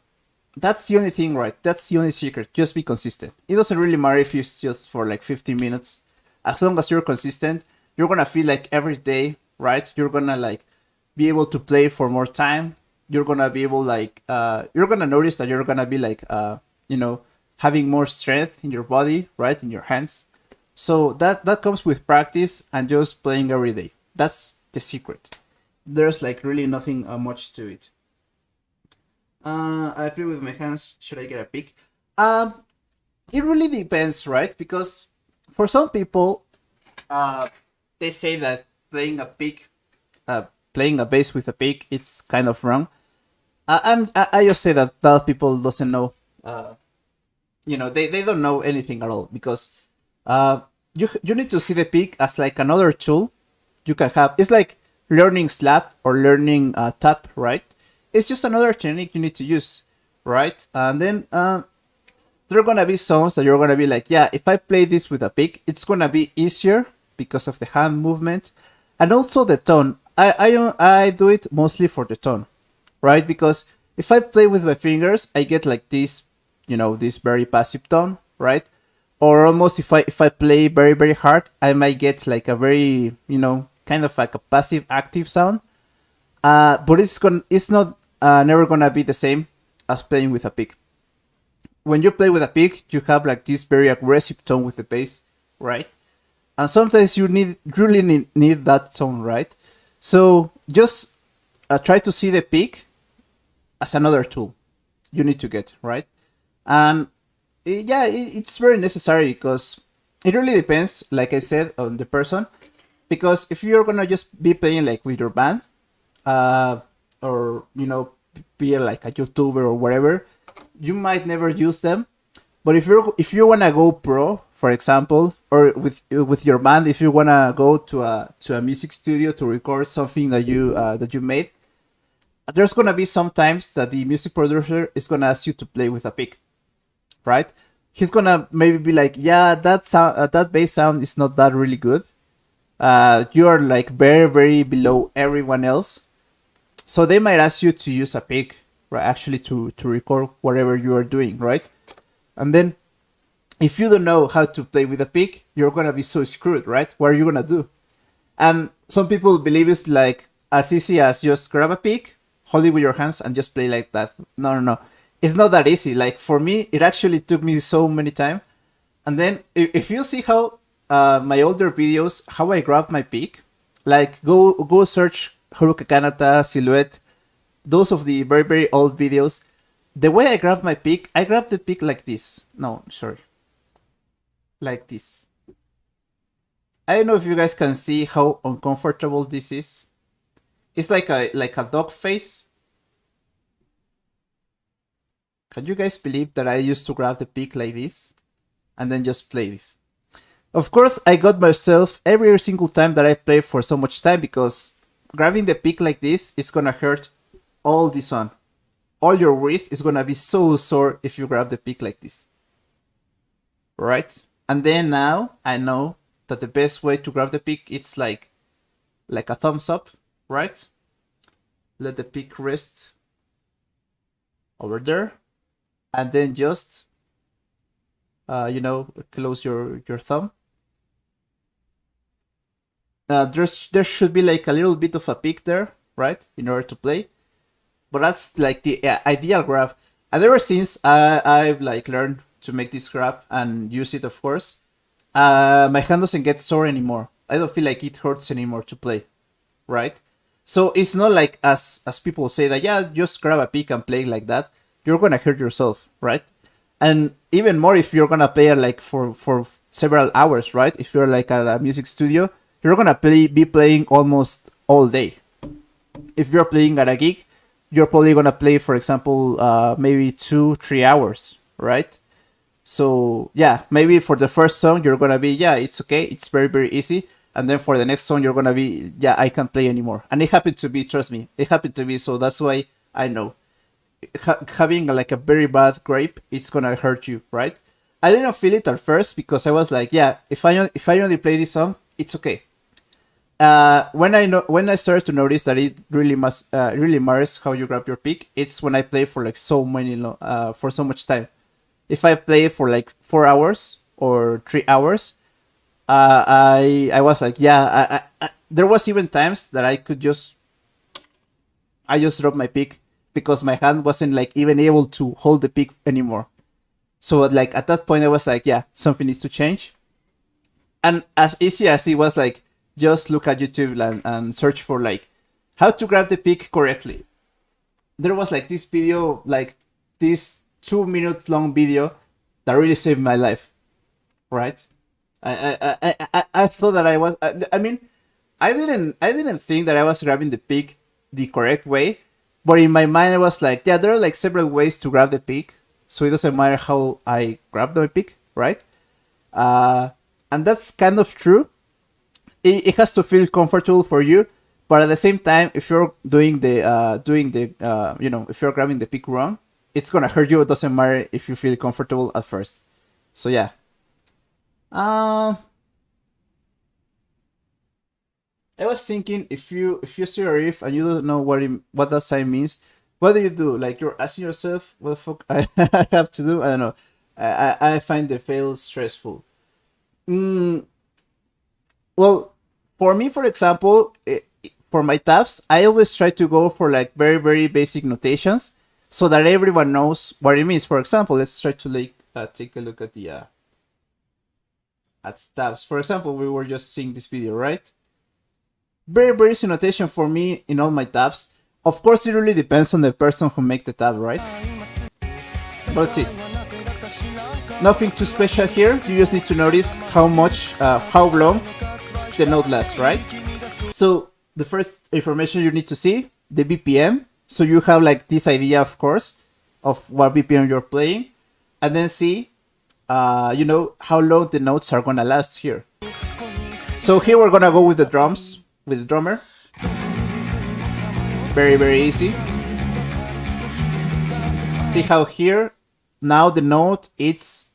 that's the only thing, right? That's the only secret. Just be consistent. It doesn't really matter if it's just for like 15 minutes. As long as you're consistent, you're gonna feel like every day, right? You're gonna like be able to play for more time. You're gonna be able like you're gonna notice that you're gonna be like having more strength in your body, right, in your hands. So that comes with practice and just playing every day. That's the secret. There's like really nothing much to it. I play with my hands. Should I get a pick? Um, it really depends, right? Because for some people, uh, they say that playing a bass with a pick, it's kind of wrong. I just say that people doesn't know. They don't know anything at all because you need to see the pick as like another tool you can have. It's like learning slap or learning tap, right? It's just another technique you need to use, right? And then there are gonna be songs that you're gonna be like, yeah, if I play this with a pick, it's gonna be easier because of the hand movement and also the tone. I do it mostly for the tone, right? Because if I play with my fingers, I get like this very passive tone, right? Or almost if I play very very hard, I might get like a very kind of like a passive active sound. But it's not never gonna be the same as playing with a pick. When you play with a pick, you have like this very aggressive tone with the bass, right? And sometimes you really need that tone, right? So just try to see the pick as another tool you need to get, right? And yeah, it's very necessary because it really depends, like I said, on the person. Because if you're gonna just be playing like with your band, or be like a YouTuber or whatever, you might never use them. But if you wanna go pro, for example, or with your band, if you wanna go to a music studio to record something that you made, there's gonna be some times that the music producer is gonna ask you to play with a pick, right? He's gonna maybe be like, yeah, that sound, that bass sound is not that really good. You are like very very below everyone else, so they might ask you to use a pick, right? Actually, to record whatever you are doing, right? And then if you don't know how to play with a pick, you're gonna be so screwed, right? What are you gonna do? And some people believe it's like as easy as just grab a pick, hold it with your hands, and just play like that. No, no, no. It's not that easy. Like for me, it actually took me so many time. And then if you see how my older videos, how I grab my pick, like go search Haruka Kanata, Silhouette, those of the very very old videos. The way I grab my pick, I grab the pick like this. No, sorry. Like this. I don't know if you guys can see how uncomfortable this is. It's like a dog face. Can you guys believe that I used to grab the pick like this? And then just play this. Of course, I got myself every single time that I play for so much time, because grabbing the pick like this is gonna hurt all this on. All your wrist is gonna be so sore if you grab the pick like this. Right? And then now I know that the best way to grab the pick is like a thumbs up, right? Let the pick rest over there, and then just close your thumb. There should be like a little bit of a pick there, right, in order to play. But that's like the ideal grab. And ever since I've like learned to make this grab and use it, of course, my hand doesn't get sore anymore. I don't feel like it hurts anymore to play, right? So it's not like as people say that, yeah, just grab a pick and play like that. You're gonna hurt yourself, right? And even more if you're gonna play like for several hours, right? If you're like at a music studio, you're gonna be playing almost all day. If you're playing at a gig, you're probably gonna play, for example, maybe 2-3 hours, right? So yeah, maybe for the first song you're gonna be, yeah, it's okay, it's very very easy, and then for the next song you're gonna be, yeah, I can't play anymore. And it happened to be, trust me, it happened to be. So that's why I know having like a very bad grip, it's gonna hurt you, right? I didn't feel it at first because I was like, yeah, if I only play this song, it's okay. When I started to notice that it really matters how you grab your pick, it's when I play for like for so much time. If I play for like 4 hours or 3 hours, I was like, yeah, there was even times that I just dropped my pick because my hand wasn't like even able to hold the pick anymore. So like at that point I was like, yeah, something needs to change. And as easy as it was, like, just look at YouTube and search for like how to grab the pick correctly. There was like this video, like this 2-minute long video that really saved my life, right? I thought that I didn't think that I was grabbing the pick the correct way, but in my mind I was like, yeah, there are like several ways to grab the pick, so it doesn't matter how I grab the pick, right? And that's kind of true. It has to feel comfortable for you, but at the same time, if you're doing if you're grabbing the pick wrong, it's gonna hurt you. It doesn't matter if you feel comfortable at first. So yeah. I was thinking, if you see a riff and you don't know what that sign means, what do you do? Like, you're asking yourself, what the fuck I have to do? I don't know. I find the fail stressful. Well, for me, for example, for my tabs, I always try to go for like very very basic notations so that everyone knows what it means. For example, let's try to like take a look at the at tabs. For example, we were just seeing this video, right? Very very easy notation for me in all my tabs. Of course, it really depends on the person who make the tab, right? But let's see. Nothing too special here. You just need to notice how long the note lasts, right? So the first information you need to see the BPM, so you have like this idea, of course, of what BPM you're playing, and then see, you know, how long the notes are gonna last here. So here we're gonna go with the drums, with the drummer. Very, very easy. See how here, now the note, it's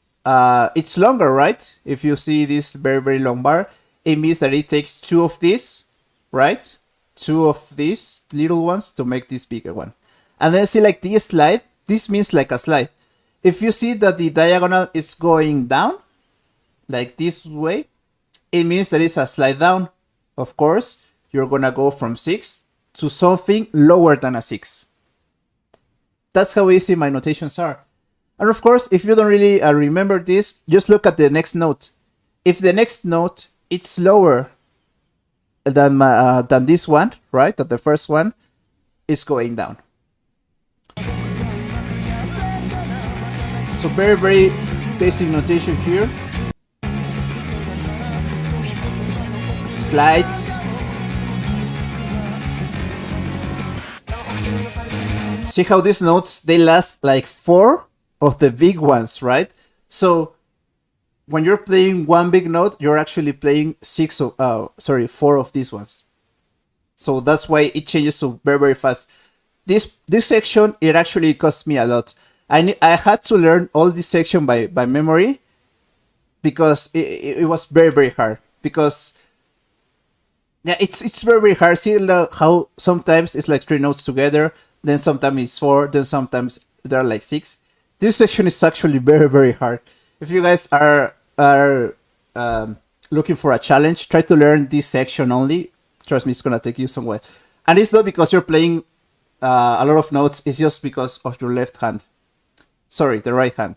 longer, right? If you see this very, very long bar, it means that it takes two of these, right? Two of these little ones to make this bigger one. And then see like this slide, this means like a slide. If you see that the diagonal is going down, like this way, it means that it's a slide down. Of course, you're gonna go from 6 to something lower than a 6. That's how easy my notations are. And of course, if you don't really remember this, just look at the next note. If the next note it's lower than this one, right? That the first one is going down. So very, very basic notation here. Slides. See how these notes, they last like 4 of the big ones, right? So when you're playing one big note, you're actually playing 4 of these ones. So that's why it changes so very, very fast. This section, it actually cost me a lot. I had to learn all this section by memory because it was very, very hard. Because yeah, it's very, very hard. See how sometimes it's like 3 notes together, then sometimes it's 4, then sometimes there are like 6. This section is actually very, very hard. If you guys are looking for a challenge, try to learn this section only. Trust me, it's gonna take you somewhere. And it's not because you're playing a lot of notes, it's just because of your left hand. Sorry, the right hand.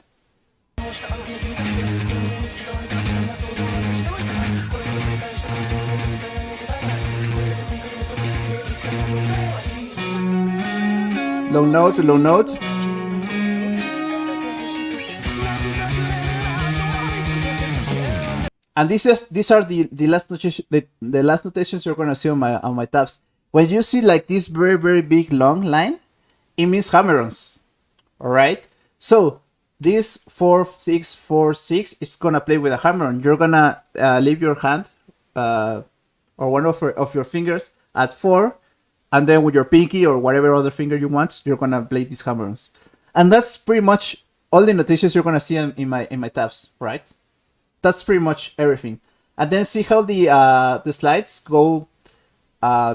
Low note, low note. And these are the last notation, the last notations you're gonna see on my tabs. When you see like this very, very big long line, it means hammer-ons. Alright? So this 4, 6, 4, 6 is gonna play with a hammer-on. You're gonna leave your hand or one of your fingers at 4, and then with your pinky or whatever other finger you want, you're gonna play these hammer-ons. And that's pretty much all the notations you're gonna see in my tabs, right? That's pretty much everything. And then see how the slides go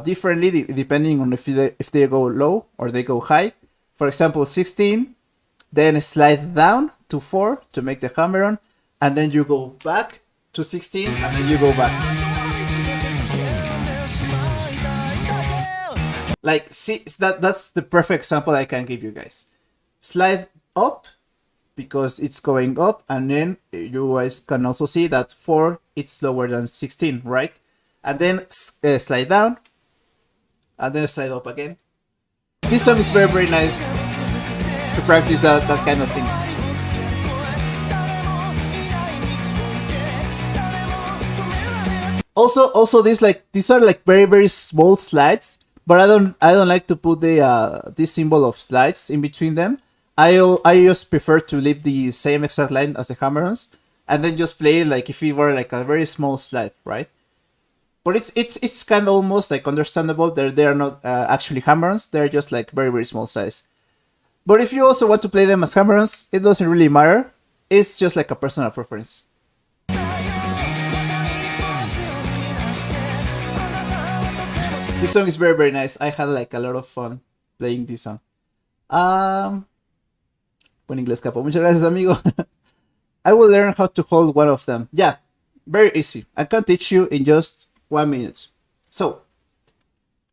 differently depending on if they go low or they go high. For example, 16, then slide down to 4 to make the hammer-on, and then you go back to 16, and then you go back. Like, see, that's the perfect example I can give you guys. Slide up, because it's going up, and then you guys can also see that 4 it's lower than 16, right? And then slide down, and then slide up again. This song is very, very nice to practice that kind of thing. Also these are like very, very small slides, but I don't like to put the this symbol of slides in between them. I just prefer to leave the same exact line as the hammer-ons, and then just play like if it were like a very small slide, right? But it's kind of almost like understandable that they are not actually hammer-ons; they're just like very, very small size. But if you also want to play them as hammer-ons, it doesn't really matter. It's just like a personal preference. This song is very, very nice. I had like a lot of fun playing this song. Buen inglés, capo. Muchas gracias, amigo. I will learn how to hold one of them. Yeah, very easy. I can teach you in just 1 minute. So,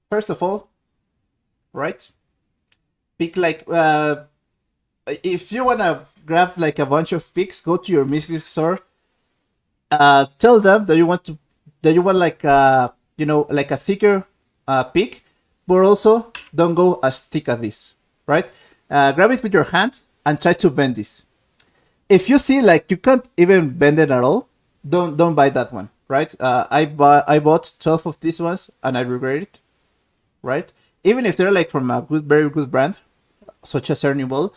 first of all, right? Pick like, if you wanna grab like a bunch of picks, go to your music store. Tell them that you want like you know, like a thicker pick, but also don't go as thick as this, right? Grab it with your hand and try to bend this. If you see like you can't even bend it at all, don't buy that one, right? I bought 12 of these ones and I regret it, right? even if they're like from a good, very good brand, such as Ernie Ball,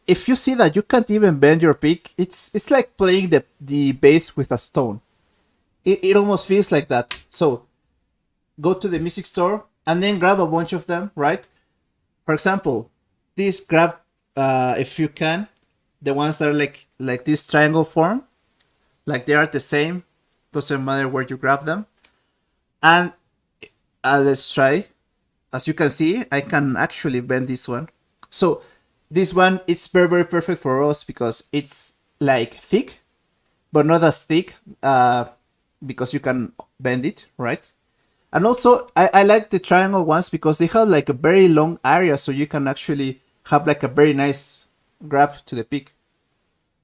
if you see that you can't even bend your pick, it's like playing the bass with a stone. It almost feels like that. So go to the music store and then grab a bunch of them, right? For example, this grab, if you can, the ones that are like this triangle form, like they are the same, doesn't matter where you grab them. And let's try. As you can see, I can actually bend this one. So this one, it's very, very perfect for us because it's like thick, but not as thick, because you can bend it, right? And also, I like the triangle ones because they have like a very long area, so you can actually have like a very nice grab to the pick.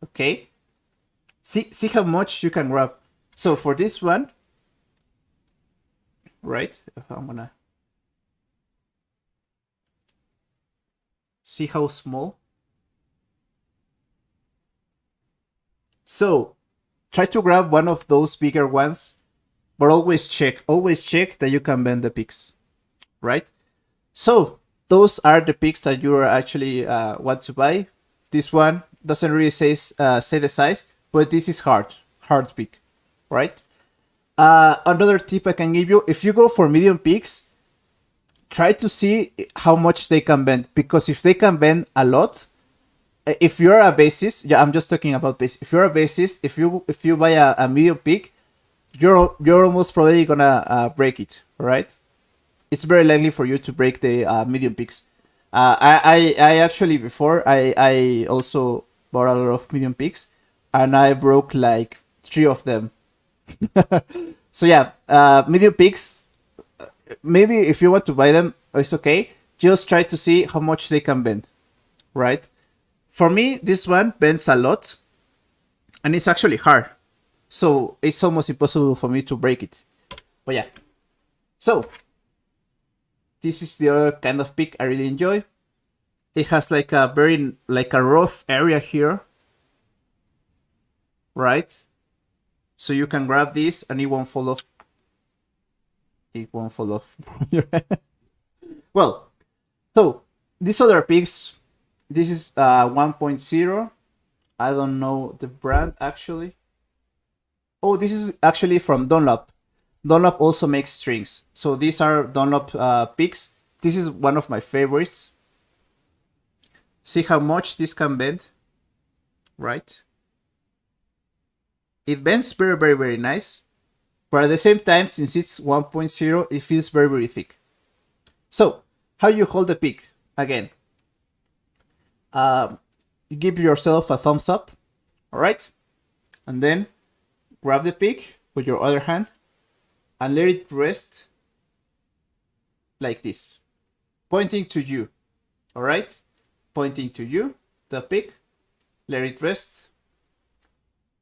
Okay? See how much you can grab. So for this one, right? I'm gonna see how small. So try to grab one of those bigger ones, but always check that you can bend the picks, right? So those are the picks that you are actually want to buy. This one doesn't really say the size, but this is hard pick, right? Another tip I can give you: if you go for medium picks, try to see how much they can bend, because if they can bend a lot, if you're a bassist, yeah, I'm just talking about bass. If you're a bassist, if you buy a medium pick, you're almost probably gonna break it, right? It's very likely for you to break the medium picks. I actually before I also bought a lot of medium picks, and I broke like 3 of them. So yeah, medium picks, maybe if you want to buy them, it's okay. Just try to see how much they can bend, right? For me, this one bends a lot, and it's actually hard. So it's almost impossible for me to break it. But yeah. So this is the other kind of pick I really enjoy. It has like a very like a rough area here, right? So you can grab this and it won't fall off. It won't fall off. Well, so these other picks, this is 1.0. I don't know the brand actually. Oh, this is actually from Dunlop. Dunlop also makes strings. So these are Dunlop picks. This is one of my favorites. See how much this can bend, right? It bends very, very, very nice. But at the same time, since it's 1.0, it feels very, very thick. So, how you hold the pick? Again, you give yourself a thumbs up, alright? And then grab the pick with your other hand and let it rest like this, pointing to you, alright? Pointing to you, the pick, let it rest,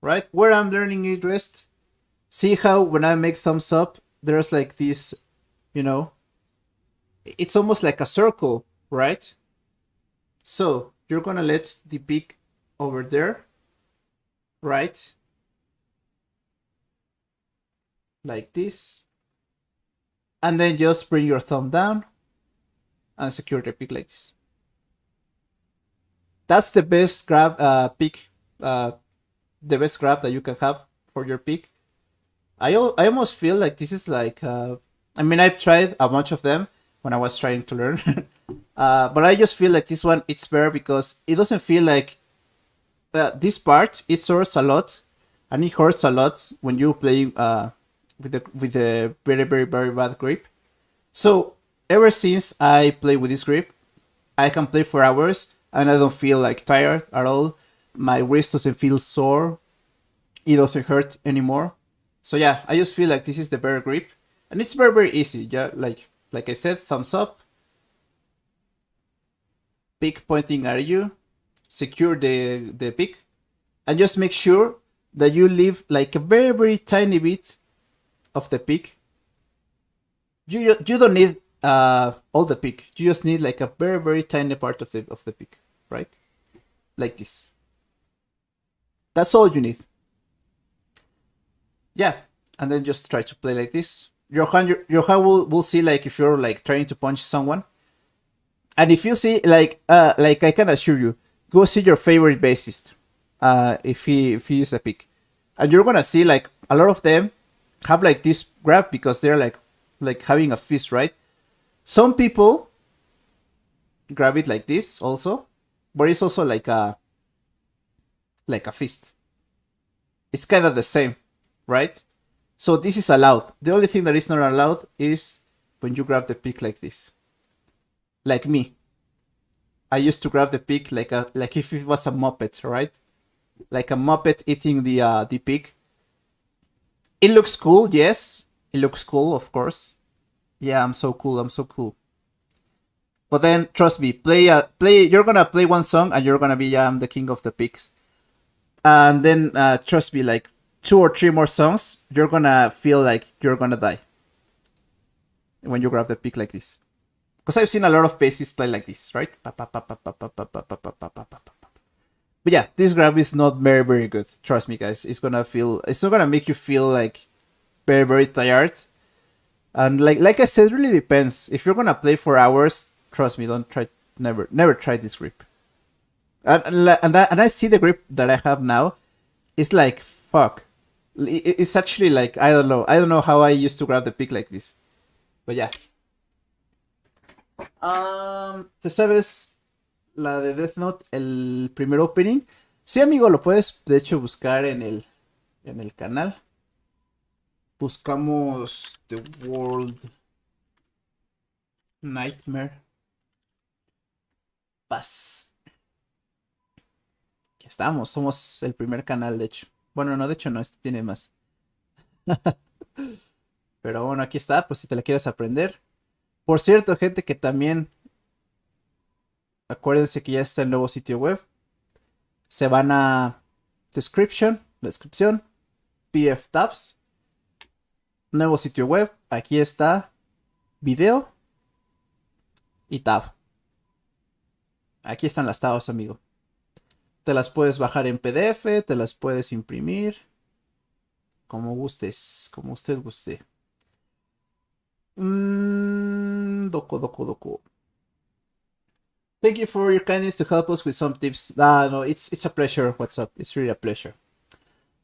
right? Where I'm learning it rest, see how when I make thumbs up, there's like this, you know, it's almost like a circle, right? So you're gonna let the pick over there, right? Like this. And then just bring your thumb down and secure the pick like this. That's the best grab pick, the best grab that you can have for your pick. I almost feel like this is like, I mean, I've tried a bunch of them when I was trying to learn, but I just feel like this one, it's better because it doesn't feel like this part, it hurts a lot, and it hurts a lot when you play with the very, very, very bad grip. So ever since I play with this grip, I can play for hours and I don't feel like tired at all. My wrist doesn't feel sore. It doesn't hurt anymore. So yeah, I just feel like this is the better grip, and it's very, very easy. Yeah, like I said, thumbs up, pick pointing at you, secure the pick, and just make sure that you leave like a very, very tiny bit of the pick. You don't need all the pick. You just need like a very, very tiny part of the pick, right? Like this. That's all you need. Yeah, and then just try to play like this. Your hand will see like if you're like trying to punch someone, And if you see, like I can assure you, go see your favorite bassist, if he is a pick, and you're gonna see like a lot of them have like this grab because they're like having a fist, right? Some people grab it like this also, but it's also like a fist. It's kind of the same, right? So this is allowed. The only thing that is not allowed is when you grab the pick like this. Like me, I used to grab the pick like if it was a muppet, right? Like a muppet eating the pick. It looks cool, yes. It looks cool, of course. Yeah, I'm so cool. I'm so cool. But then, trust me, play. You're gonna play one song, and you're gonna be, yeah, I'm the king of the picks. And then, trust me, like 2 or 3 more songs, you're gonna feel like you're gonna die when you grab the pick like this. Because I've seen a lot of bassists play like this, right? But yeah, this grab is not very, very good. Trust me, guys. It's not gonna make you feel like very, very tired. And like I said, it really depends. If you're gonna play for hours, trust me, don't try, never try this grip. And I see the grip that I have now. It's like fuck. It's actually like I don't know how I used to grab the pick like this. But yeah. ¿Te sabes la de Death Note, el primer opening? Sí, amigo, lo puedes de hecho buscar en el canal. Buscamos The World Nightmare Pass. Aquí estamos, somos el primer canal, de hecho. Bueno, no, de hecho no, este tiene más. Pero bueno, aquí está, pues si te la quieres aprender. Por cierto, gente, que también acuérdense que ya está el nuevo sitio web. Se van a descripción, PDF tabs, nuevo sitio web. Aquí está video y tab. Aquí están las tabs, amigo. Te las puedes bajar en PDF, te las puedes imprimir, como gustes, como usted guste. Doku. Thank you for your kindness to help us with some tips. No, it's a pleasure. What's up? It's really a pleasure.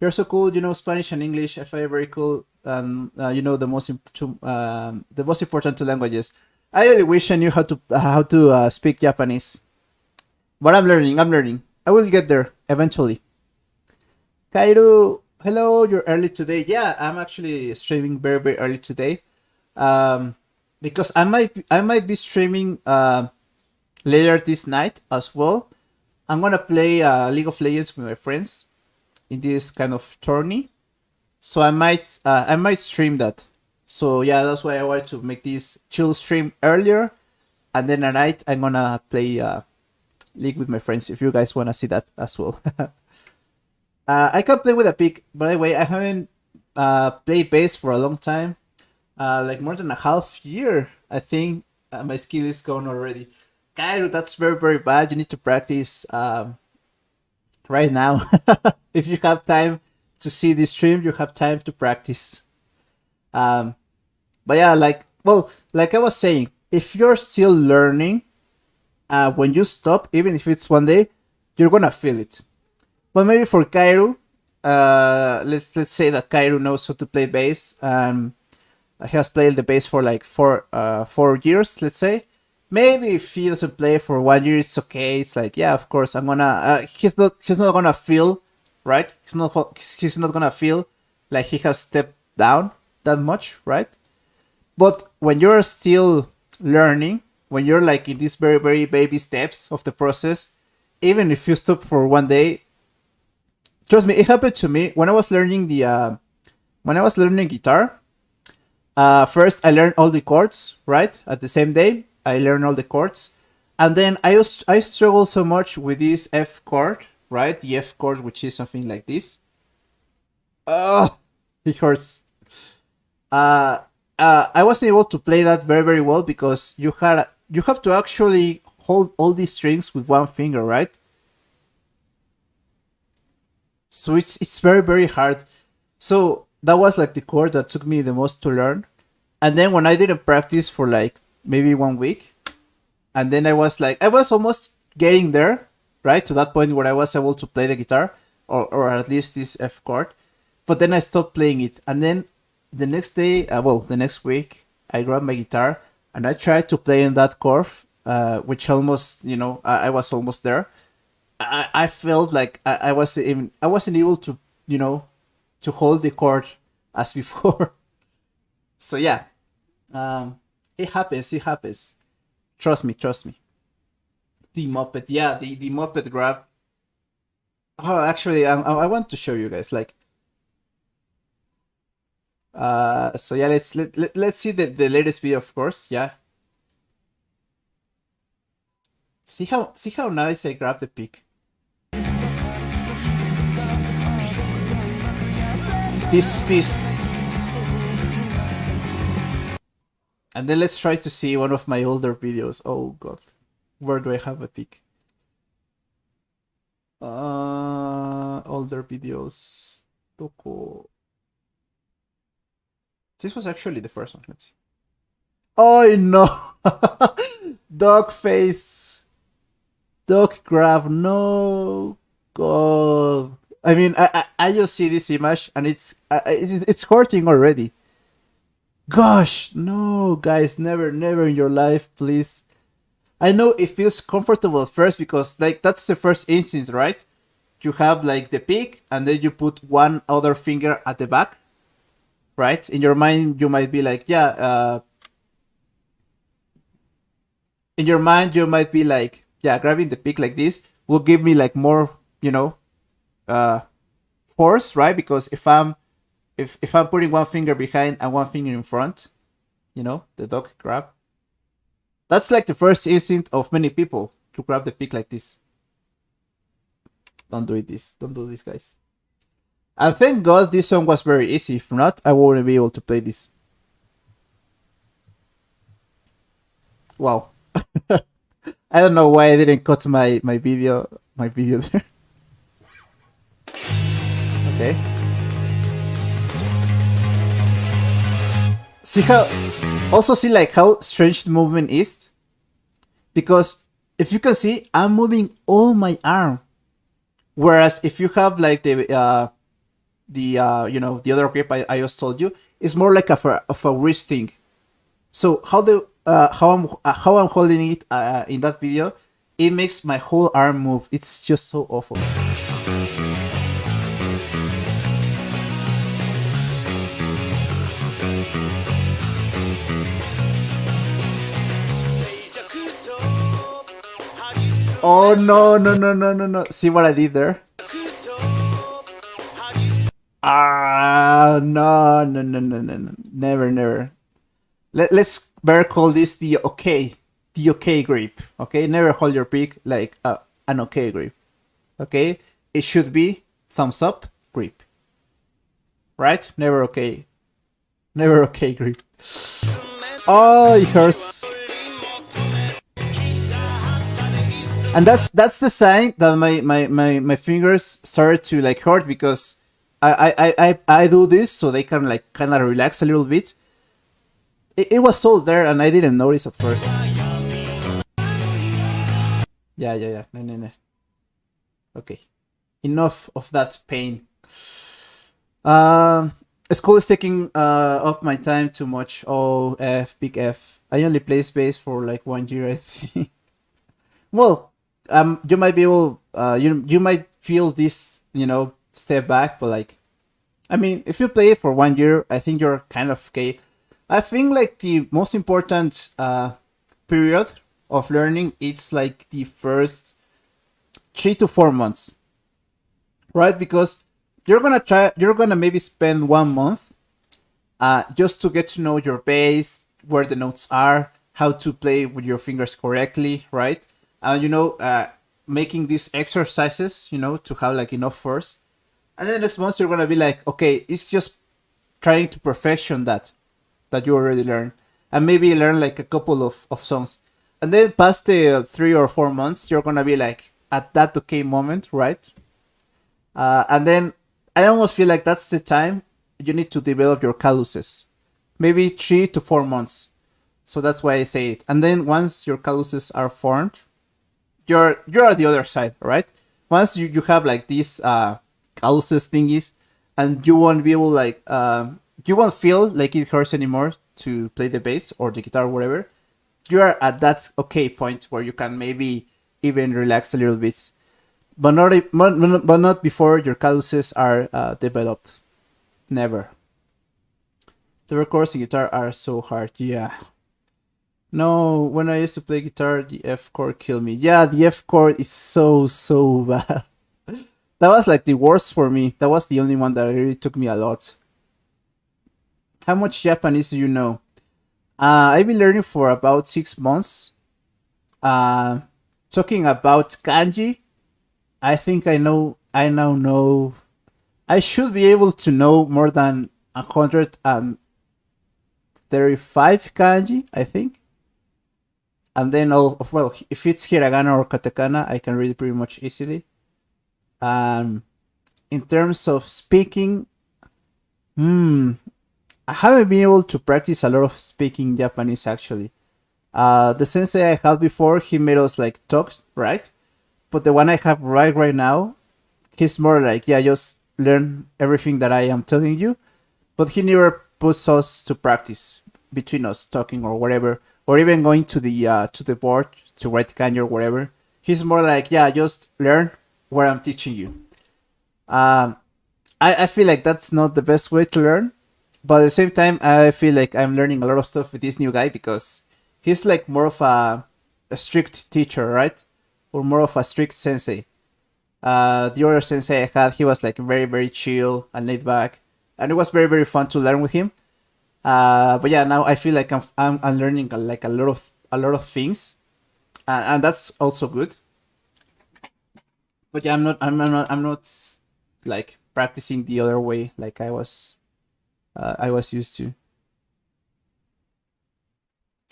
You're so cool. You know Spanish and English. I find it very cool. And you know the most important 2 languages. I really wish I knew how to speak Japanese, but I'm learning. I will get there eventually. Kairu, hello. You're early today. Yeah, I'm actually streaming very, very early today. Because I might be streaming later this night as well. I'm gonna play League of Legends with my friends in this kind of tourney, so I might stream that. So yeah, that's why I wanted to make this chill stream earlier, and then at night I'm gonna play League with my friends. If you guys wanna see that as well. I can play with a pick. By the way, I haven't played bass for a long time. Like more than a half year, I think. My skill is gone already. Kyle, that's very, very bad. You need to practice right now. If you have time to see this stream, you have time to practice. But yeah, like I was saying, if you're still learning, when you stop, even if it's one day, you're gonna feel it. But maybe for Kairu, let's say that Kairu knows how to play bass, and he has played the bass for like 4 years, let's say. Maybe if he doesn't play for 1 year, it's okay. It's like, yeah, of course, I'm gonna. He's not gonna feel, right? He's not gonna feel like he has stepped down that much, right? But when you're still learning, when you're like in these very, very baby steps of the process, even if you stop for 1 day, trust me, it happened to me when I was learning guitar. First, I learned all the chords, right? At the same day, I learned all the chords. And then I struggle so much with this F chord, right? The F chord, which is something like this. Oh, it hurts. I wasn't able to play that very, very well because you have to actually hold all these strings with one finger, right? So it's very, very hard. So that was like the chord that took me the most to learn. And then when I didn't practice for like maybe 1 week, and then I was almost getting there, right, to that point where I was able to play the guitar, or at least this F chord. But then I stopped playing it, and then the next day, the next week, I grabbed my guitar and I tried to play in that chord, which almost, I was almost there. I felt like I wasn't able to, to hold the chord as before. So yeah, it happens. It happens. Trust me. Trust me. The Muppet, yeah, the Muppet grab. Oh, actually, I want to show you guys like. So yeah, let's see the latest video, of course. Yeah. See how nice I grab the pick. This fist. And then let's try to see one of my older videos. Oh god. Where do I have a pick? Older videos. Toko. This was actually the first one. Let's see. Oh no! Dog face. Dog grab. No. God. I mean, I just see this image and it's hurting already. Gosh, no, guys, never in your life, please. I know it feels comfortable at first because like that's the first instance, right? You have like the pick and then you put one other finger at the back, right? In your mind, you might be like, yeah, in your mind, you might be like, yeah, grabbing the pick like this will give me like more, force, right? Because if I'm putting one finger behind and one finger in front, the dog grab. That's like the first instinct of many people to grab the pick like this. Don't do this. Don't do this, guys. And thank God this song was very easy. If not, I wouldn't be able to play this. Wow. I don't know why I didn't cut my video there. Okay. See like how strange the movement is? Because if you can see, I'm moving all my arm. Whereas if you have like the other grip I just told you, it's more like of a wrist thing. So how I'm holding it in that video, it makes my whole arm move. It's just so awful. Oh no. See what I did there? No. Never. Let's better call this the okay grip. Okay, never hold your pick like an okay grip. Okay, it should be thumbs up grip. Right? Never okay grip. Oh, it hurts. And that's the sign that my fingers started to like hurt because I do this so they can like kind of relax a little bit. It was all there and I didn't notice at first. Yeah. No. Okay, enough of that pain. School is taking up my time too much. Oh, big F. I only play bass for like 1 year, I think. Well, you might be able, you might feel this, step back, but like, I mean, if you play it for 1 year, I think you're kind of okay. I think like the most important period of learning, it's like the first 3 to 4 months, right? Because you're gonna maybe spend 1 month just to get to know your bass, where the notes are, how to play with your fingers correctly, right? Making these exercises, to have like enough force. And then next month you're gonna be like, okay, it's just trying to perfection that you already learned. And maybe learn like a couple of songs. And then past the 3 or 4 months, you're gonna be like at that okay moment, right? And then I almost feel like that's the time you need to develop your cadences. Maybe 3 to 4 months. So that's why I say it. And then once your calluses are formed, you're at the other side, right? Once you have like these calluses thingies, and you won't be able like you won't feel like it hurts anymore to play the bass or the guitar or whatever. You are at that okay point where you can maybe even relax a little bit, but not before your calluses are developed. Never. The chords in guitar are so hard. Yeah. No, when I used to play guitar, the F chord killed me. Yeah, the F chord is so bad. That was like the worst for me. That was the only one that really took me a lot. How much Japanese do you know? I've been learning for about 6 months. Uh, Talking about kanji, I think I now know. I should be able to know more than 135 kanji, I think. And then well, if it's hiragana or katakana, I can read it pretty much easily. In terms of speaking, I haven't been able to practice a lot of speaking Japanese actually. The sensei I had before, he made us like talk, right? But the one I have right now, he's more like, yeah, just learn everything that I am telling you. But he never puts us to practice between us talking or whatever, or even going to the board to write kanji or whatever. He's more like, yeah, just learn what I'm teaching you. I feel like that's not the best way to learn, but at the same time, I feel like I'm learning a lot of stuff with this new guy because he's like more of a strict teacher, right? Or more of a strict sensei. The other sensei I had, he was like very chill and laid back, and it was very fun to learn with him. But yeah, now I feel like I'm learning like a lot of things, and that's also good. But yeah, I'm not like practicing the other way like I was used to.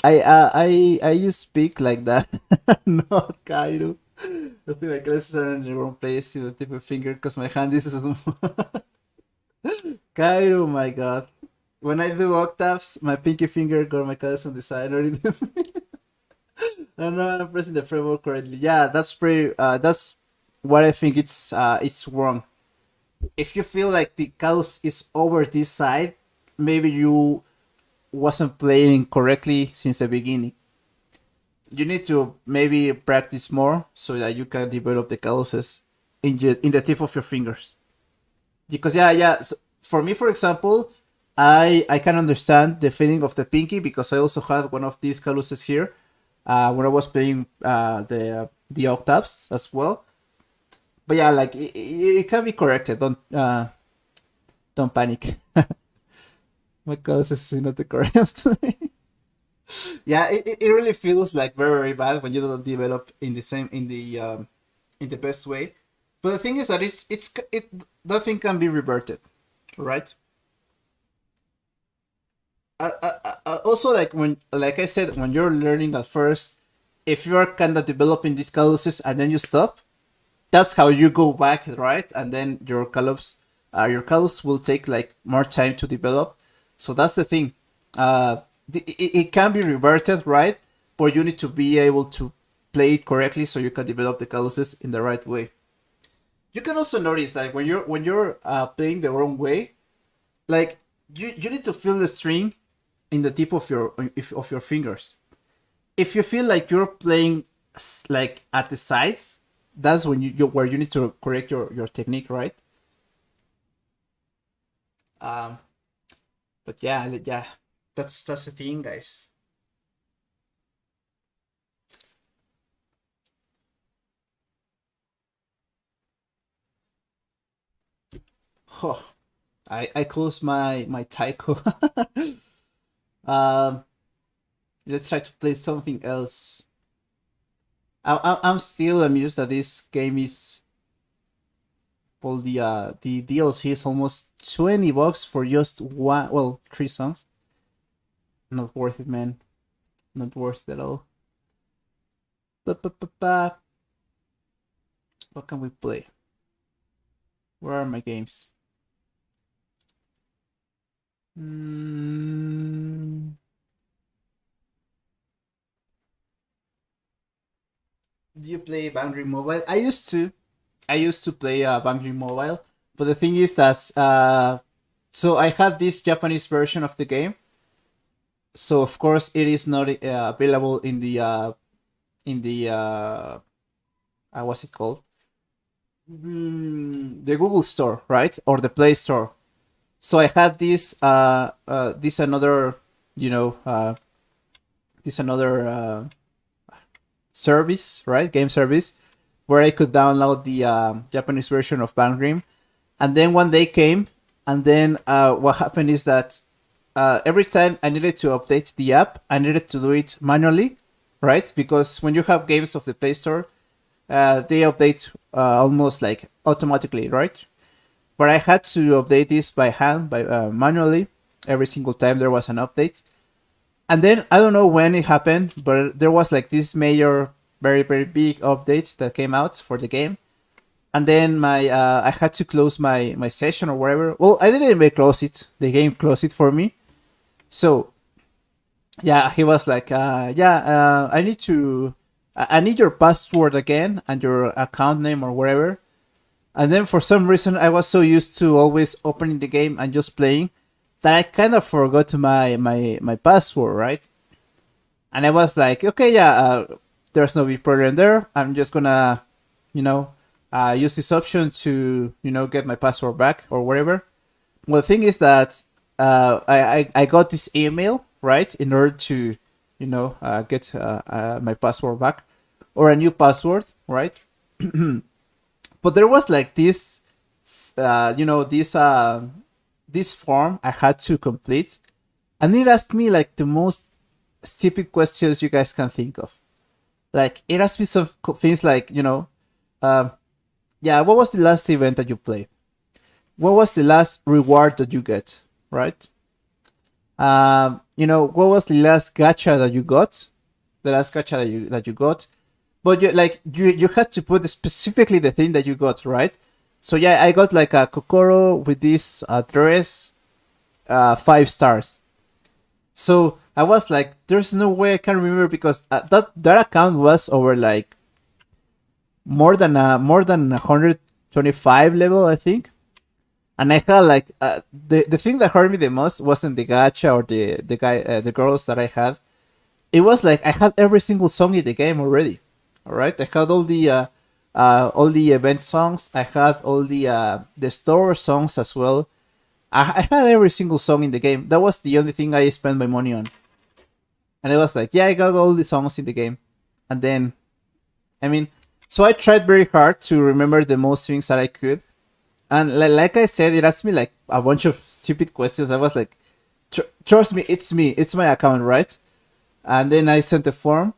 I used to speak like that, not Kaido. I feel like let's are in the wrong place with the tip of finger because my hand is Kaido. My God, when I do octaves, my pinky finger got my calves on the side already. And now I'm pressing the framework correctly. Yeah, that's pretty. That's what I think it's wrong. If you feel like the callus is over this side, maybe you wasn't playing correctly since the beginning. You need to maybe practice more so that you can develop the calluses in the tip of your fingers. Because yeah, so for me, for example, I can understand the feeling of the pinky because I also had one of these calluses here when I was playing the octaves as well. But yeah, like it can be corrected. Don't panic. My callus is not the correct. Yeah, it really feels like very bad when you don't develop in the same in the best way. But the thing is that it nothing can be reverted, right? Also, like when like I said, when you're learning at first, if you're kind of developing these calluses and then you stop, that's how you go back, right? And then your callus will take like more time to develop. So that's the thing. It can be reverted, right? But you need to be able to play it correctly so you can develop the calluses in the right way. You can also notice that when you're playing the wrong way, like you need to feel the string in the tip of your fingers. If you feel like you're playing like at the sides, that's when where you need to correct your technique, right? Um, but yeah, that's the thing, guys. Oh, I close my taiko. um, let's try to play something else. I'm still amused that this game is all the DLC is almost $20 for just one, well, 3 songs. Not worth it, man. Not worth it at all. Ba-ba-ba-ba. What can we play? Where are my games? Mm, Do you play Bang Dream Mobile? I used to play Bang Dream Mobile, but the thing is that so I had this Japanese version of the game, so of course it is not available in the what's it called, the Google Store, right, or the Play Store. So I had this another, you know, this another service, right, game service, where I could download the Japanese version of Bang Dream. And then one day came, and then what happened is that every time I needed to update the app, I needed to do it manually, right? Because when you have games of the Play Store, they update almost like automatically, right? But I had to update this by hand, by manually, every single time there was an update. And then I don't know when it happened, but there was like this major, very very big update that came out for the game. And then my I had to close my session or whatever. Well, I didn't even close it. The game closed it for me. So yeah, he was like, yeah, I need your password again and your account name or whatever. And then for some reason, I was so used to always opening the game and just playing that I kind of forgot my password, right? And I was like, okay, yeah, there's no big problem there. I'm just gonna, you know, use this option to, get my password back or whatever. Well, the thing is that I got this email, right, in order to, get my password back or a new password, right? But there was like this, this form I had to complete, and it asked me like the most stupid questions you guys can think of. Like it asked me some things like, um, yeah, what was the last event that you played? What was the last reward that you get? Right? What was the last gacha that you got? The last gacha that you got. But you had to put specifically the thing that you got, right? So yeah, I got like a Kokoro with this dress, 5 stars. So I was like, there's no way I can remember because that account was over like more than 125 level, I think. And I had like the thing that hurt me the most wasn't the gacha or the guy the girls that I had. It was like I had every single song in the game already. All right, I had all the event songs. I had all the store songs as well. I had every single song in the game. That was the only thing I spent my money on. And I was like, yeah, I got all the songs in the game. And then, I mean, so I tried very hard to remember the most things that I could. And like I said, it asked me like a bunch of stupid questions. I was like, trust me, it's my account, right? And then I sent the form.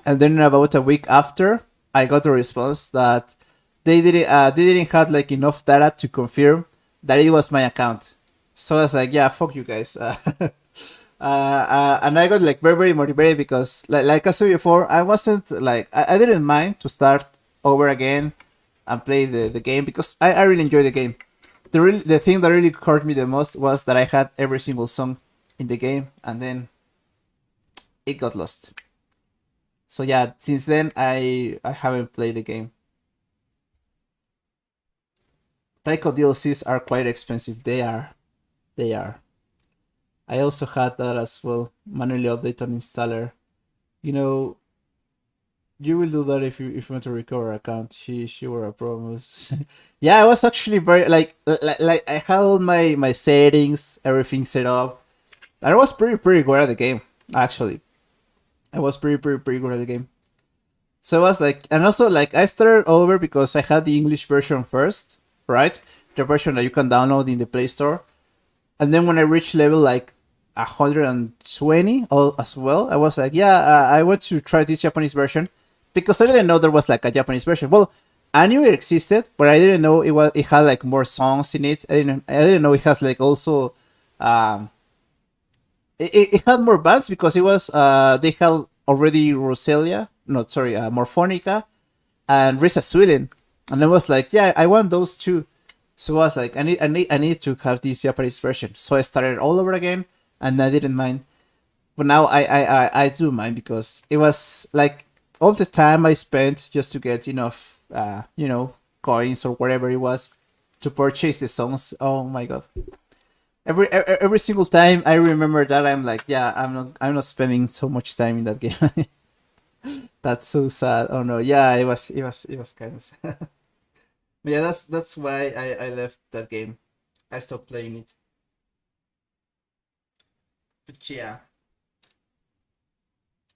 And then about a week after, I got a response that they didn't have like enough data to confirm that it was my account. So I was like, yeah, fuck you guys. And I got like very very motivated because like I said before, I wasn't like I didn't mind to start over again and play the game because I really enjoy the game. The thing that really hurt me the most was that I had every single song in the game and then it got lost. So yeah, since then I haven't played the game. Taiko DLCs are quite expensive. They are. They are. I also had that as well. Manually update on installer. You know, you will do that if you want to recover account. She were a promise. Yeah, I was actually very like I had all my settings, everything set up. And I was pretty good at the game, actually. I was pretty good at the game. So I was like, and also like I started over because I had the English version first, right? The version that you can download in the Play Store. And then when I reached level like 120 as well, I was like, yeah, I want to try this Japanese version because I didn't know there was like a Japanese version. Well, I knew it existed, but I didn't know it had like more songs in it. I didn't know it has like also um it had more bands because it was they had already Roselia, no sorry, Morphonica and Risa Suilin, and I was like, yeah, I want those two. So I was like, I need to have this Japanese version. So I started all over again, and I didn't mind. But now I do mind because it was like all the time I spent just to get enough, coins or whatever it was to purchase the songs. Oh my god! Every single time I remember that, I'm like, yeah, I'm not spending so much time in that game. That's so sad. Oh no, yeah, it was kind of sad. But yeah, that's why I left that game. I stopped playing it. But yeah.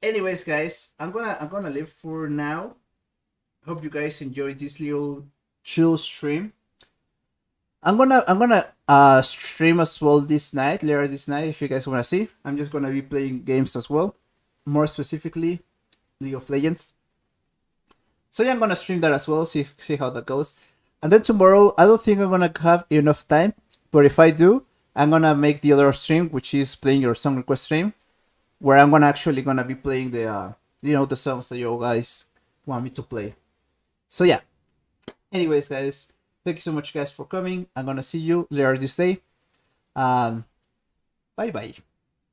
Anyways, guys, I'm gonna leave for now. Hope you guys enjoyed this little chill stream. I'm gonna stream as well this night, later this night, if you guys wanna see. I'm just gonna be playing games as well. More specifically, League of Legends. So yeah, I'm gonna stream that as well, see how that goes. And then tomorrow, I don't think I'm gonna have enough time, but if I do, I'm gonna make the other stream, which is playing your song request stream, where I'm gonna be playing the songs that you guys want me to play. So yeah. Anyways, guys, thank you so much, guys, for coming. I'm gonna see you later this day. Bye bye.